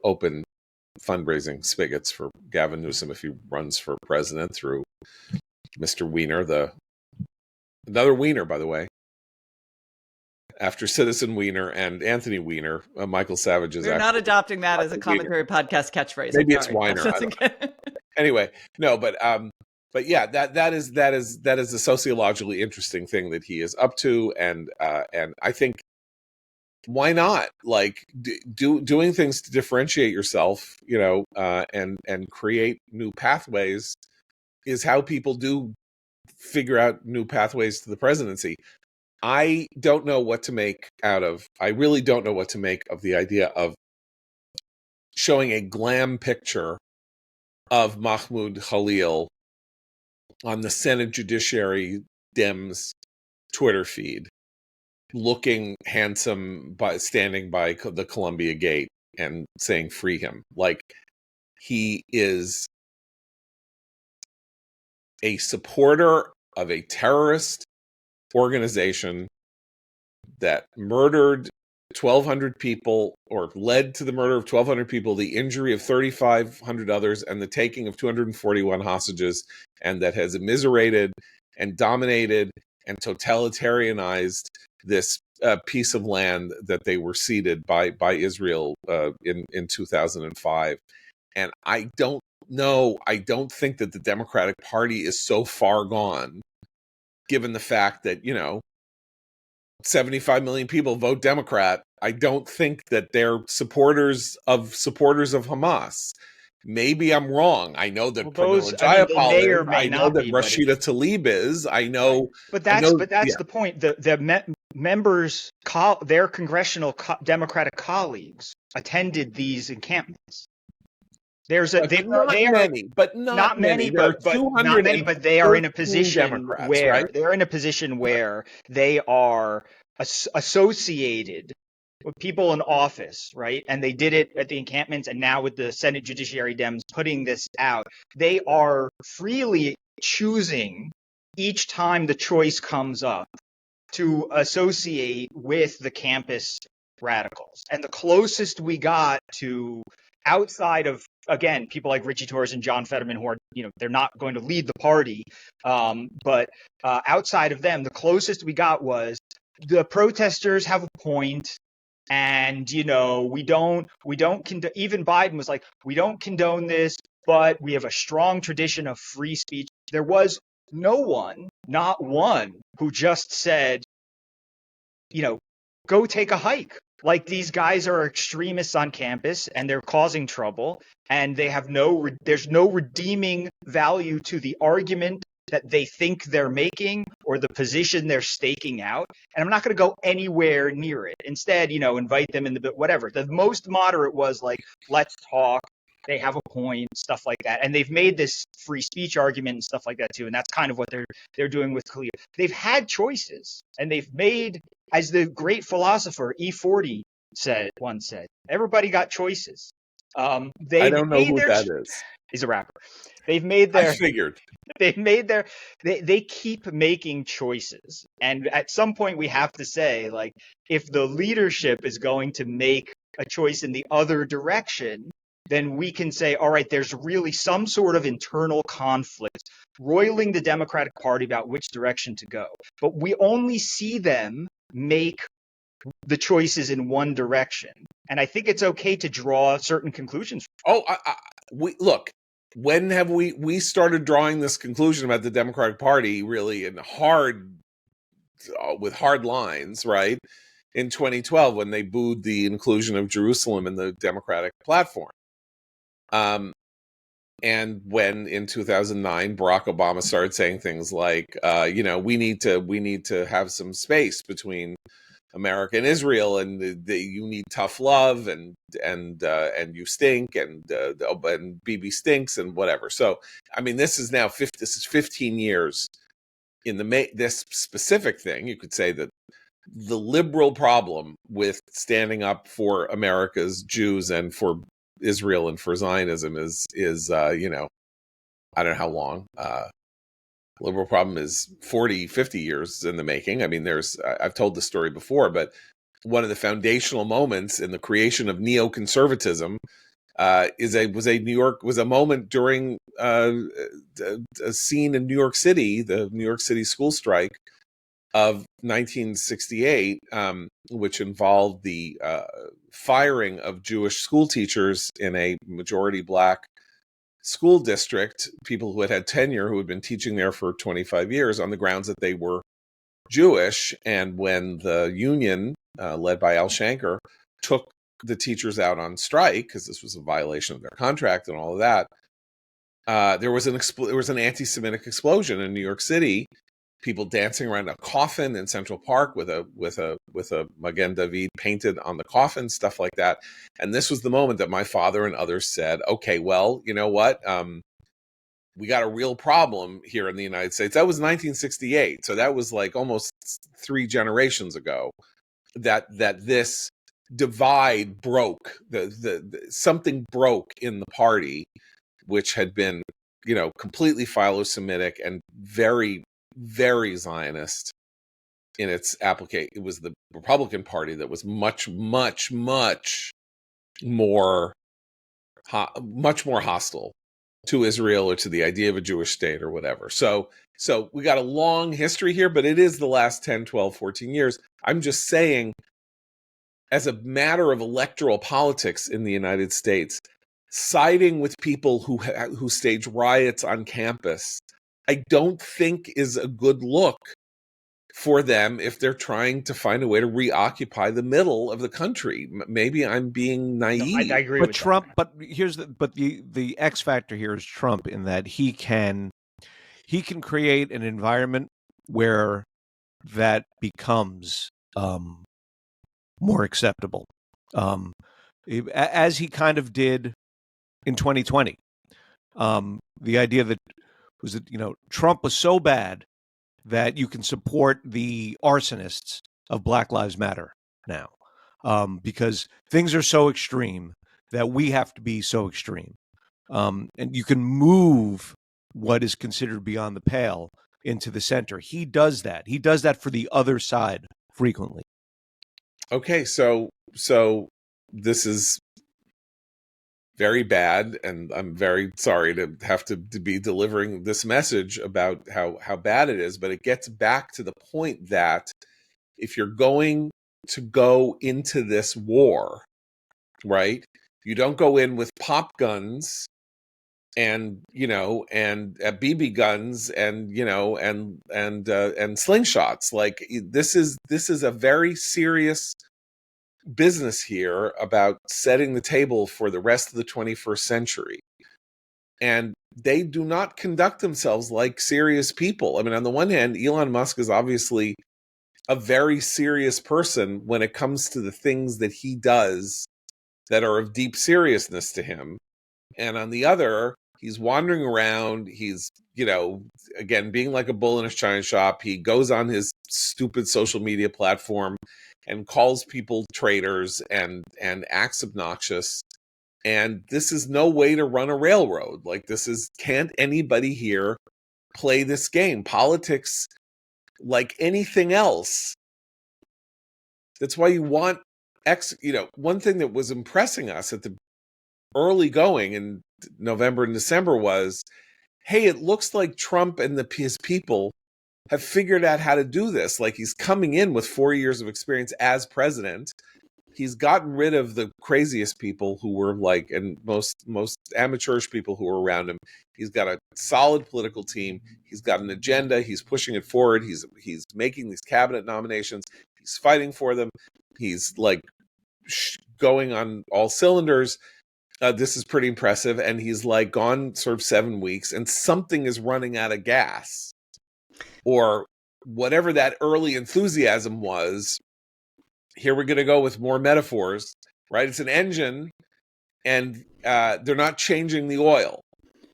open fundraising spigots for Gavin Newsom if he runs for president through Mr. Weiner, another Weiner, by the way. After Citizen Weiner and Anthony Weiner, Michael Savage is. We're not adopting that as a commentary podcast catchphrase. Maybe it's Weiner. Anyway, no, but yeah, that is a sociologically interesting thing that he is up to, and I think why not, like, doing things to differentiate yourself, and create new pathways is how people do figure out new pathways to the presidency. I really don't know what to make of the idea of showing a glam picture of Mahmoud Khalil on the Senate Judiciary Dems Twitter feed, looking handsome standing by the Columbia Gate and saying free him. Like, he is a supporter of a terrorist organization that murdered 1,200 people, or led to the murder of 1,200 people, the injury of 3,500 others, and the taking of 241 hostages, and that has immiserated and dominated and totalitarianized this piece of land that they were ceded by Israel in 2005. And I don't think that the Democratic Party is so far gone, given the fact that, 75 million people vote Democrat. I don't think that they're supporters of Hamas. Maybe I'm wrong. I know that Pramila Jayapal is. I know that Rashida Tlaib is. I know. But that's the point. The members, their congressional Democratic colleagues attended these encampments. Not many, but not many. But they are in a position where they are associated with people in office, right? And they did it at the encampments, and now with the Senate Judiciary Dems putting this out, they are freely choosing each time the choice comes up to associate with the campus radicals. And the closest we got to, outside of, again, people like Richie Torres and John Fetterman, who are, they're not going to lead the party. But outside of them, the closest we got was the protesters have a point, and, we don't condone. Even Biden was like, we don't condone this, but we have a strong tradition of free speech. There was not one, who just said, go take a hike. Like, these guys are extremists on campus and they're causing trouble, and they have there's no redeeming value to the argument that they think they're making or the position they're staking out. And I'm not going to go anywhere near it. Instead, invite them in whatever. The most moderate was like, let's talk. They have a point, stuff like that. And they've made this free speech argument and stuff like that too. And that's kind of what they're doing with Khalil. They've had choices, and they've made, as the great philosopher E40 once said, everybody got choices. I don't know who that is. He's a rapper. They've made their. I figured. They've made their. They keep making choices, and at some point we have to say, like, if the leadership is going to make a choice in the other direction, then we can say, all right, there's really some sort of internal conflict roiling the Democratic Party about which direction to go. But we only see them make the choices in one direction. And I think it's okay to draw certain conclusions. Oh, we look. When have we started drawing this conclusion about the Democratic Party really in with hard lines, right? In 2012, when they booed the inclusion of Jerusalem in the Democratic platform. And when in 2009, Barack Obama started saying things like, we need to have some space between America and Israel, and you need tough love, and you stink, and Bibi stinks, and whatever. So, I mean, this is 15 years in this specific thing. You could say that the liberal problem with standing up for America's Jews and for Israel and for Zionism is I don't know how long. Liberal problem is 40, 50 years in the making. I mean, I've told this story before, but one of the foundational moments in the creation of neoconservatism was a moment during a scene in New York City, the New York City school strike of 1968, which involved the firing of Jewish school teachers in a majority black school district, people who had tenure, who had been teaching there for 25 years on the grounds that they were Jewish. And when the union, led by Al Shanker, took the teachers out on strike, because this was a violation of their contract and all of that, there was an anti-Semitic explosion in New York City. People dancing around a coffin in Central Park with a Magen David painted on the coffin, stuff like that. And this was the moment that my father and others said, okay, well, you know what? We got a real problem here in the United States. That was 1968. So that was like almost 3 generations ago that this divide broke. Something broke in the party, which had been, completely philo-Semitic and very, very Zionist in its application. It was the Republican Party that was much, much, much more hostile to Israel or to the idea of a Jewish state or whatever. So we got a long history here, but it is the last 10, 12, 14 years. I'm just saying, as a matter of electoral politics in the United States, siding with people who stage riots on campus, I don't think is a good look for them if they're trying to find a way to reoccupy the middle of the country. Maybe I'm being naive. No, I agree but with Trump, that. But the X factor here is Trump, in that he can create an environment where that becomes more acceptable, as he kind of did in 2020. The idea that Trump was so bad that you can support the arsonists of Black Lives Matter now, because things are so extreme that we have to be so extreme. And you can move what is considered beyond the pale into the center. He does that. He does that for the other side frequently. Okay, so this is very bad, and I'm very sorry to have to be delivering this message about how bad it is, but it gets back to the point that if you're going to go into this war, right, you don't go in with pop guns and BB guns and slingshots. Like, this is a very serious business here about setting the table for the rest of the 21st century. And they do not conduct themselves like serious people. I mean, on the one hand, Elon Musk is obviously a very serious person when it comes to the things that he does that are of deep seriousness to him. And on the other, he's wandering around. He's, again, being like a bull in a china shop. He goes on his stupid social media platform and calls people traitors and acts obnoxious. And this is no way to run a railroad. Like, can't anybody here play this game? Politics, like anything else, that's why you want one thing that was impressing us at the early going in November and December was, hey, it looks like Trump and his people have figured out how to do this. Like, he's coming in with 4 years of experience as president. He's gotten rid of the craziest people who were like, and most amateurish people who were around him. He's got a solid political team. He's got an agenda. He's pushing it forward. He's making these cabinet nominations. He's fighting for them. He's like going on all cylinders. This is pretty impressive. And he's like gone sort of 7 weeks, and something is running out of gas, or whatever that early enthusiasm was. Here we're going to go with more metaphors, right? It's an engine, and they're not changing the oil.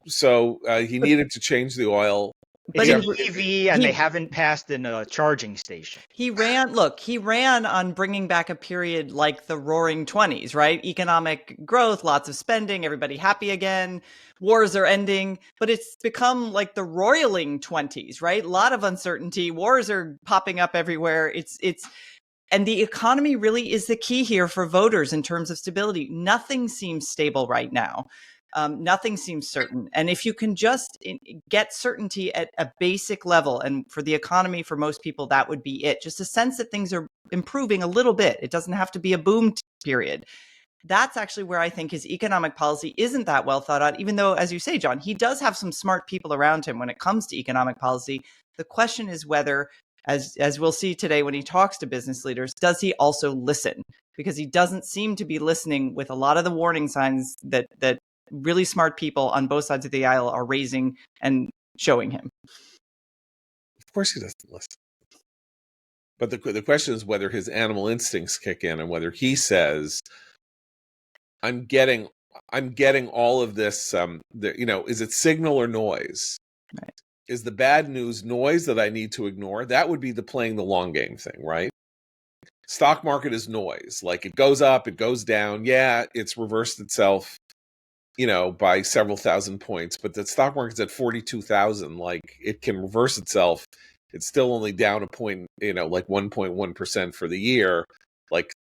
So he needed to change the oil. It's an EV, and they haven't passed in a charging station. He ran on bringing back a period like the Roaring 20s, right? Economic growth, lots of spending, everybody happy again. Wars are ending, but it's become like the roiling 20s, right? A lot of uncertainty. Wars are popping up everywhere. And the economy really is the key here for voters in terms of stability. Nothing seems stable right now. Nothing seems certain. And if you can just get certainty at a basic level, and for the economy, for most people, that would be it. Just a sense that things are improving a little bit. It doesn't have to be a boom period. That's actually where I think his economic policy isn't that well thought out, even though, as you say, John, he does have some smart people around him when it comes to economic policy. The question is whether, as we'll see today when he talks to business leaders, does he also listen? Because he doesn't seem to be listening with a lot of the warning signs that really smart people on both sides of the aisle are raising and showing him. Of course he doesn't listen. But the question is whether his animal instincts kick in, and whether he says, I'm getting all of this, is it signal or noise? Right. Is the bad news noise that I need to ignore? That would be the playing the long game thing, right? Stock market is noise. Like, it goes up, it goes down. Yeah, it's reversed itself, by several thousand points, but the stock market's at 42,000. Like, it can reverse itself. It's still only down a point, like 1.1% for the year. Like,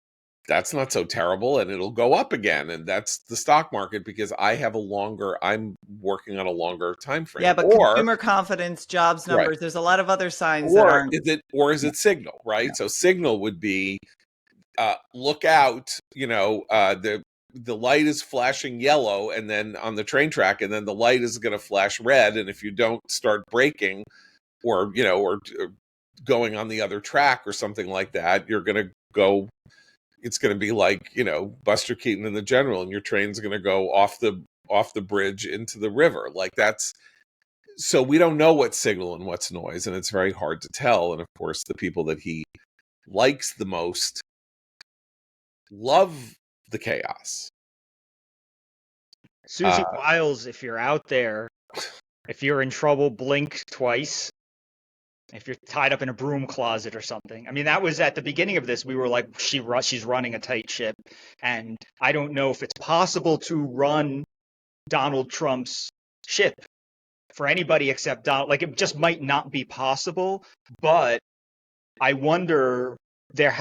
that's not so terrible, and it'll go up again. And that's the stock market, because I'm working on a longer time frame. Yeah, but consumer confidence, jobs numbers, right. There's a lot of other signs that aren't. Is it signal, right? Yeah. So signal would be, look out, the light is flashing yellow, and then on the train track, and then the light is going to flash red. And if you don't start braking, or going on the other track or something like that, you're going to go. It's going to be like, Buster Keaton and the General, and your train's going to go off the bridge into the river. Like, so we don't know what's signal and what's noise, and it's very hard to tell. And of course, the people that he likes the most love the chaos. Susie Wiles, if you're out there, if you're in trouble, blink twice. If you're tied up in a broom closet or something. I mean, that was at the beginning of this. We were like, she's running a tight ship. And I don't know if it's possible to run Donald Trump's ship for anybody except Donald. Like, it just might not be possible. But I wonder,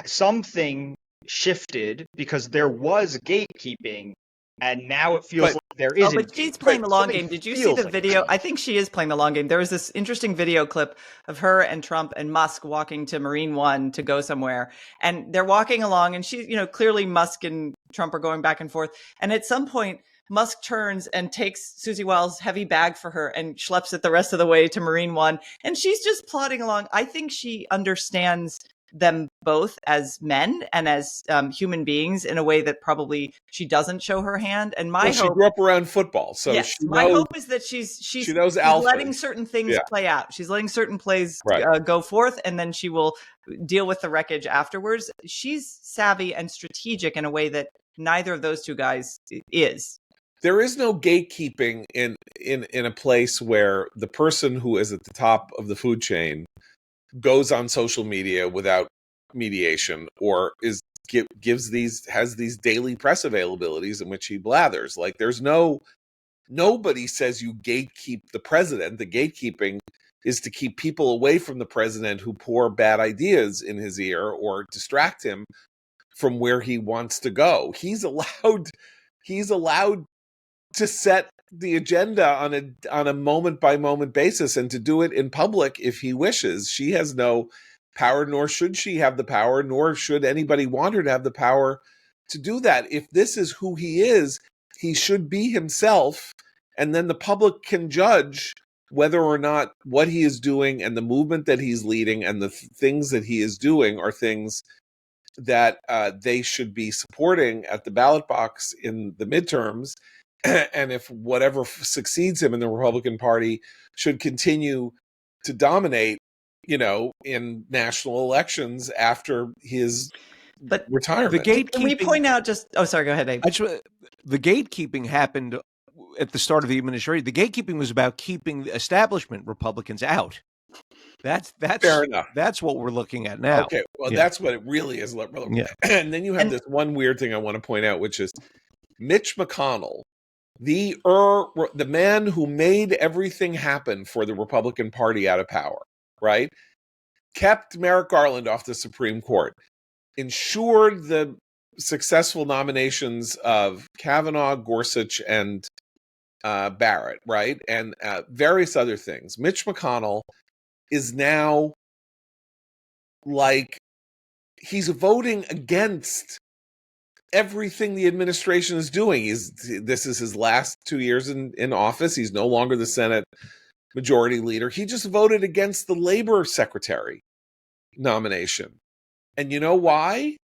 something shifted, because there was gatekeeping, and now it feels like there isn't. But she's playing the long game. Did you see the video? I think she is playing the long game. There was this interesting video clip of her and Trump and Musk walking to Marine One to go somewhere. And they're walking along, and she, clearly Musk and Trump are going back and forth. And at some point, Musk turns and takes Susie Wiles' heavy bag for her and schleps it the rest of the way to Marine One. And she's just plodding along. I think she understands them both as men and as human beings in a way that probably she doesn't show her hand. And she grew up around football, so yes, my hope is that she's letting certain things play out. She's letting certain plays go forth, and then she will deal with the wreckage afterwards. She's savvy and strategic in a way that neither of those two guys is. There is no gatekeeping in a place where the person who is at the top of the food chain goes on social media without mediation, or has these daily press availabilities in which he blathers. Like, nobody says you gatekeep the president. The gatekeeping is to keep people away from the president who pour bad ideas in his ear or distract him from where he wants to go. He's allowed to set the agenda on a moment by moment basis and to do it in public if he wishes. She has no power, nor should she have the power, nor should anybody want her to have the power to do that. If this is who he is, he should be himself, and then the public can judge whether or not what he is doing and the movement that he's leading and the things that he is doing are things that they should be supporting at the ballot box in the midterms. And if whatever succeeds him in the Republican Party should continue to dominate, in national elections after his retirement. The gatekeeping. Can we point out just? Oh, sorry. Go ahead, Abe. The gatekeeping happened at the start of the administration. The gatekeeping was about keeping the establishment Republicans out. That's fair enough. That's what we're looking at now. Okay, well, that's what it really is. Yeah. And then you have this one weird thing I want to point out, which is Mitch McConnell, the man who made everything happen for the Republican Party out of power, right? Kept Merrick Garland off the Supreme Court, ensured the successful nominations of Kavanaugh, Gorsuch, and Barrett, right? And various other things. Mitch McConnell is now he's voting against everything the administration is doing. This is his last 2 years in office. He's no longer the Senate Majority Leader. He just voted against the Labor Secretary nomination. And you know why?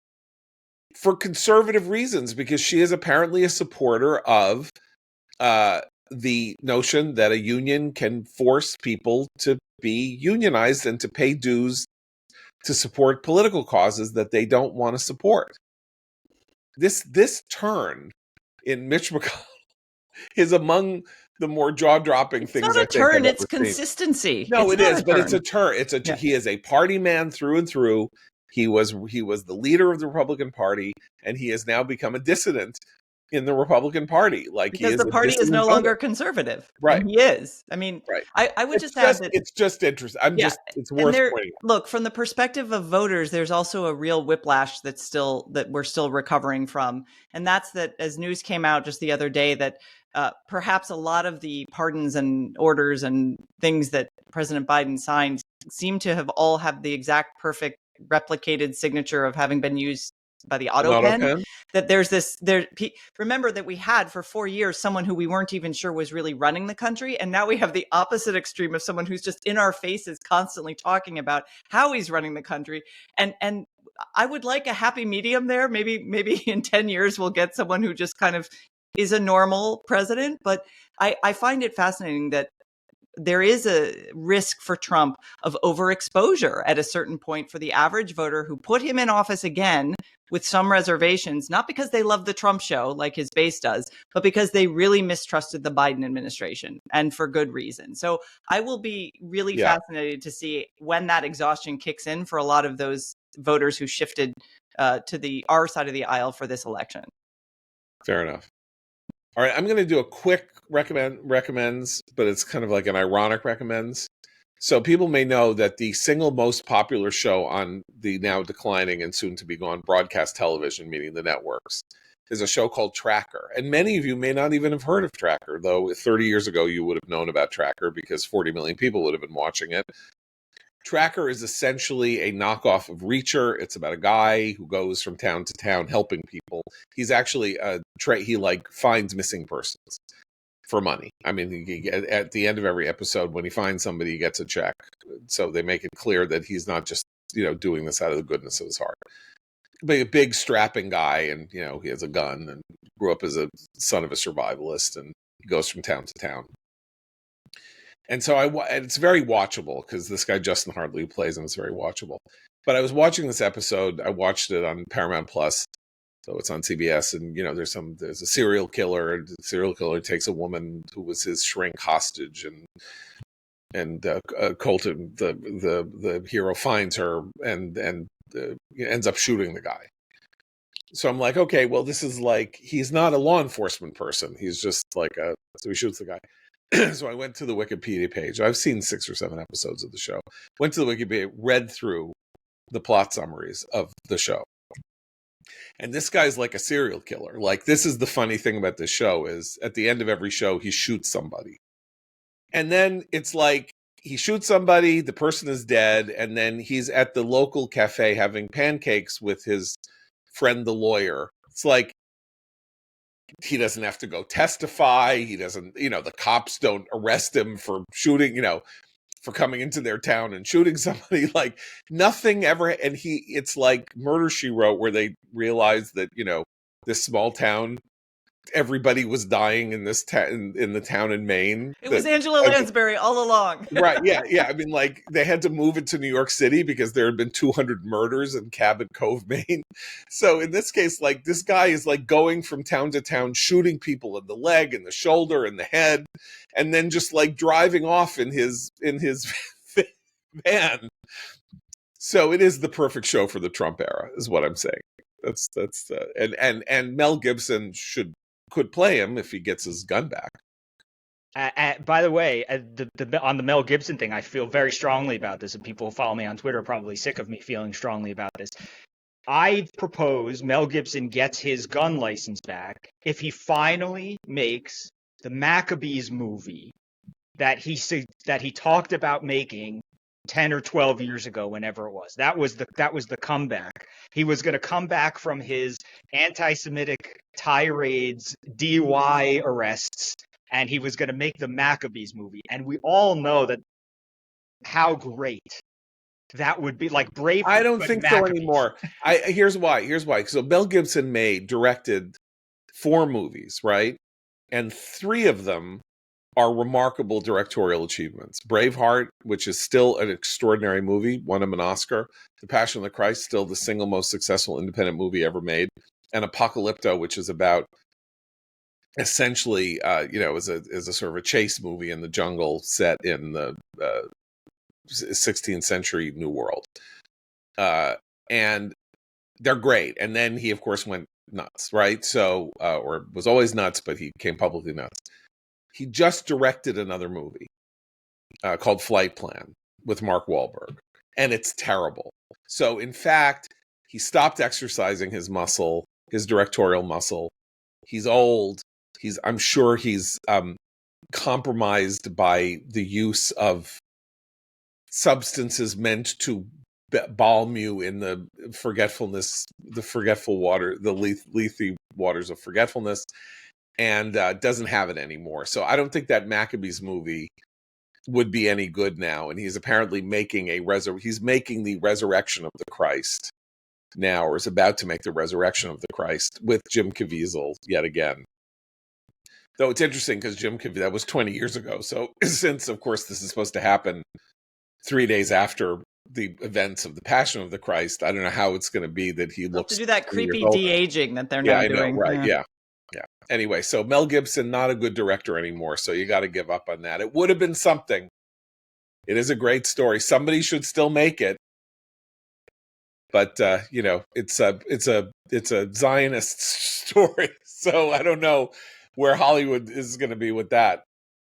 For conservative reasons, because she is apparently a supporter of the notion that a union can force people to be unionized and to pay dues to support political causes that they don't want to support. This turn in Mitch McConnell is among the more jaw-dropping things. It's not a turn; it's consistency. No, it is, but it's a turn. He is a party man through and through. He was the leader of the Republican Party, and he has now become a dissident in the Republican Party. Because the party is no longer conservative. Right. And he is. I mean, right. I would just add that it's just interesting. It's worth pointing out. Look, from the perspective of voters, there's also a real whiplash that we're still recovering from. And that's that as news came out just the other day that perhaps a lot of the pardons and orders and things that President Biden signed seem to have the exact perfect replicated signature of having been used by the auto pen. That remember that we had for 4 years someone who we weren't even sure was really running the country, and now we have the opposite extreme of someone who's just in our faces constantly talking about how he's running the country. And I would like a happy medium there. Maybe in 10 years we'll get someone who just kind of is a normal president. But I find it fascinating that there is a risk for Trump of overexposure at a certain point for the average voter who put him in office again with some reservations, not because they love the Trump show like his base does, but because they really mistrusted the Biden administration, and for good reason. So I will be really fascinated to see when that exhaustion kicks in for a lot of those voters who shifted to our side of the aisle for this election. Fair enough. All right, I'm going to do a quick recommends, but it's kind of like an ironic recommends. So people may know that the single most popular show on the now declining and soon to be gone broadcast television, meaning the networks, is a show called Tracker. And many of you may not even have heard of Tracker, though 30 years ago you would have known about Tracker because 40 million people would have been watching it. Tracker is essentially a knockoff of Reacher. It's about a guy who goes from town to town helping people. He's actually he finds missing persons for money. I mean, at the end of every episode, when he finds somebody, he gets a check. So they make it clear that he's not just doing this out of the goodness of his heart. But a big strapping guy, and he has a gun and grew up as a son of a survivalist, and he goes from town to town. And so it's very watchable because this guy, Justin Hartley, who plays him, is very watchable. But I was watching this episode. I watched it on Paramount Plus, so it's on CBS. And there's a serial killer. The serial killer takes a woman who was his shrink hostage, and Colton, the hero, finds her and ends up shooting the guy. So I'm like, okay, well, this is he's not a law enforcement person. He's just so he shoots the guy. So I went to the Wikipedia page. I've seen 6 or 7 episodes of the show. Went to the Wikipedia, read through the plot summaries of the show. And this guy's like a serial killer. Like, this is the funny thing about this show is at the end of every show, he shoots somebody. And then it's like he shoots somebody, the person is dead, and then he's at the local cafe having pancakes with his friend, the lawyer. It's like he doesn't have to go testify. He doesn't, the cops don't arrest him for shooting, for coming into their town and shooting somebody. Like nothing ever. And it's like Murder, She Wrote, where they realized that, this small town, everybody was dying in this in the town in Maine. It was Angela Lansbury all along. Right. Yeah. I mean, like they had to move it to New York City because there had been 200 murders in Cabot Cove, Maine. So in this case, like this guy is like going from town to town, shooting people in the leg and the shoulder and the head, and then just like driving off in his van. So it is the perfect show for the Trump era, is what I'm saying. That's and Mel Gibson could play him if he gets his gun back. By the way, on the Mel Gibson thing, I feel very strongly about this, and people who follow me on Twitter are probably sick of me feeling strongly about this. I propose Mel Gibson gets his gun license back if he finally makes the Maccabees movie that he talked about making 10 or 12 years ago, whenever it was. That was the comeback. He was going to come back from his anti-Semitic tirades, DUI arrests, and he was going to make the Maccabees movie. And we all know that how great that would be. Like Brave. I don't think so anymore. Here's why. So Mel Gibson directed 4 movies, right? And 3 of them are remarkable directorial achievements. Braveheart, which is still an extraordinary movie, won him an Oscar. The Passion of the Christ, still the single most successful independent movie ever made. And Apocalypto, which is about essentially, is a sort of a chase movie in the jungle set in the 16th century New World. And they're great. And then he, of course, went nuts, right? So, or was always nuts, but he came publicly nuts. He just directed another movie called Flight Plan with Mark Wahlberg, and it's terrible. So, in fact, he stopped exercising his directorial muscle. He's old. I'm sure he's compromised by the use of substances meant to balm you in the forgetful lethe waters of forgetfulness. And doesn't have it anymore. So I don't think that Maccabees movie would be any good now. And he's apparently making he's making the Resurrection of the Christ now, or is about to make the Resurrection of the Christ with Jim Caviezel yet again. Though it's interesting because Jim Caviezel, that was 20 years ago. So since, of course, this is supposed to happen 3 days after the events of the Passion of the Christ, I don't know how it's going to be that he looks to do that creepy de-aging that they're now doing. Know, right? Yeah. Anyway, so Mel Gibson, not a good director anymore, so you got to give up on that. It would have been something. It is a great story. Somebody should still make it, but it's a Zionist story. So I don't know where Hollywood is going to be with that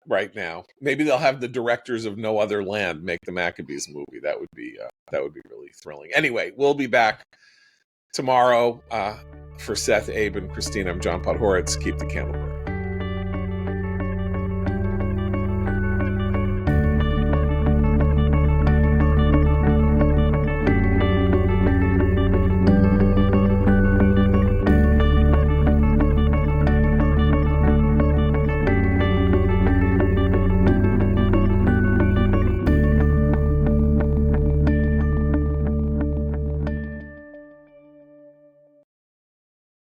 right now. Maybe they'll have the directors of No Other Land make the Maccabees movie. That would be really thrilling. Anyway, we'll be back tomorrow. For Seth, Abe, and Christine, I'm John Podhoretz. Keep the candle burning.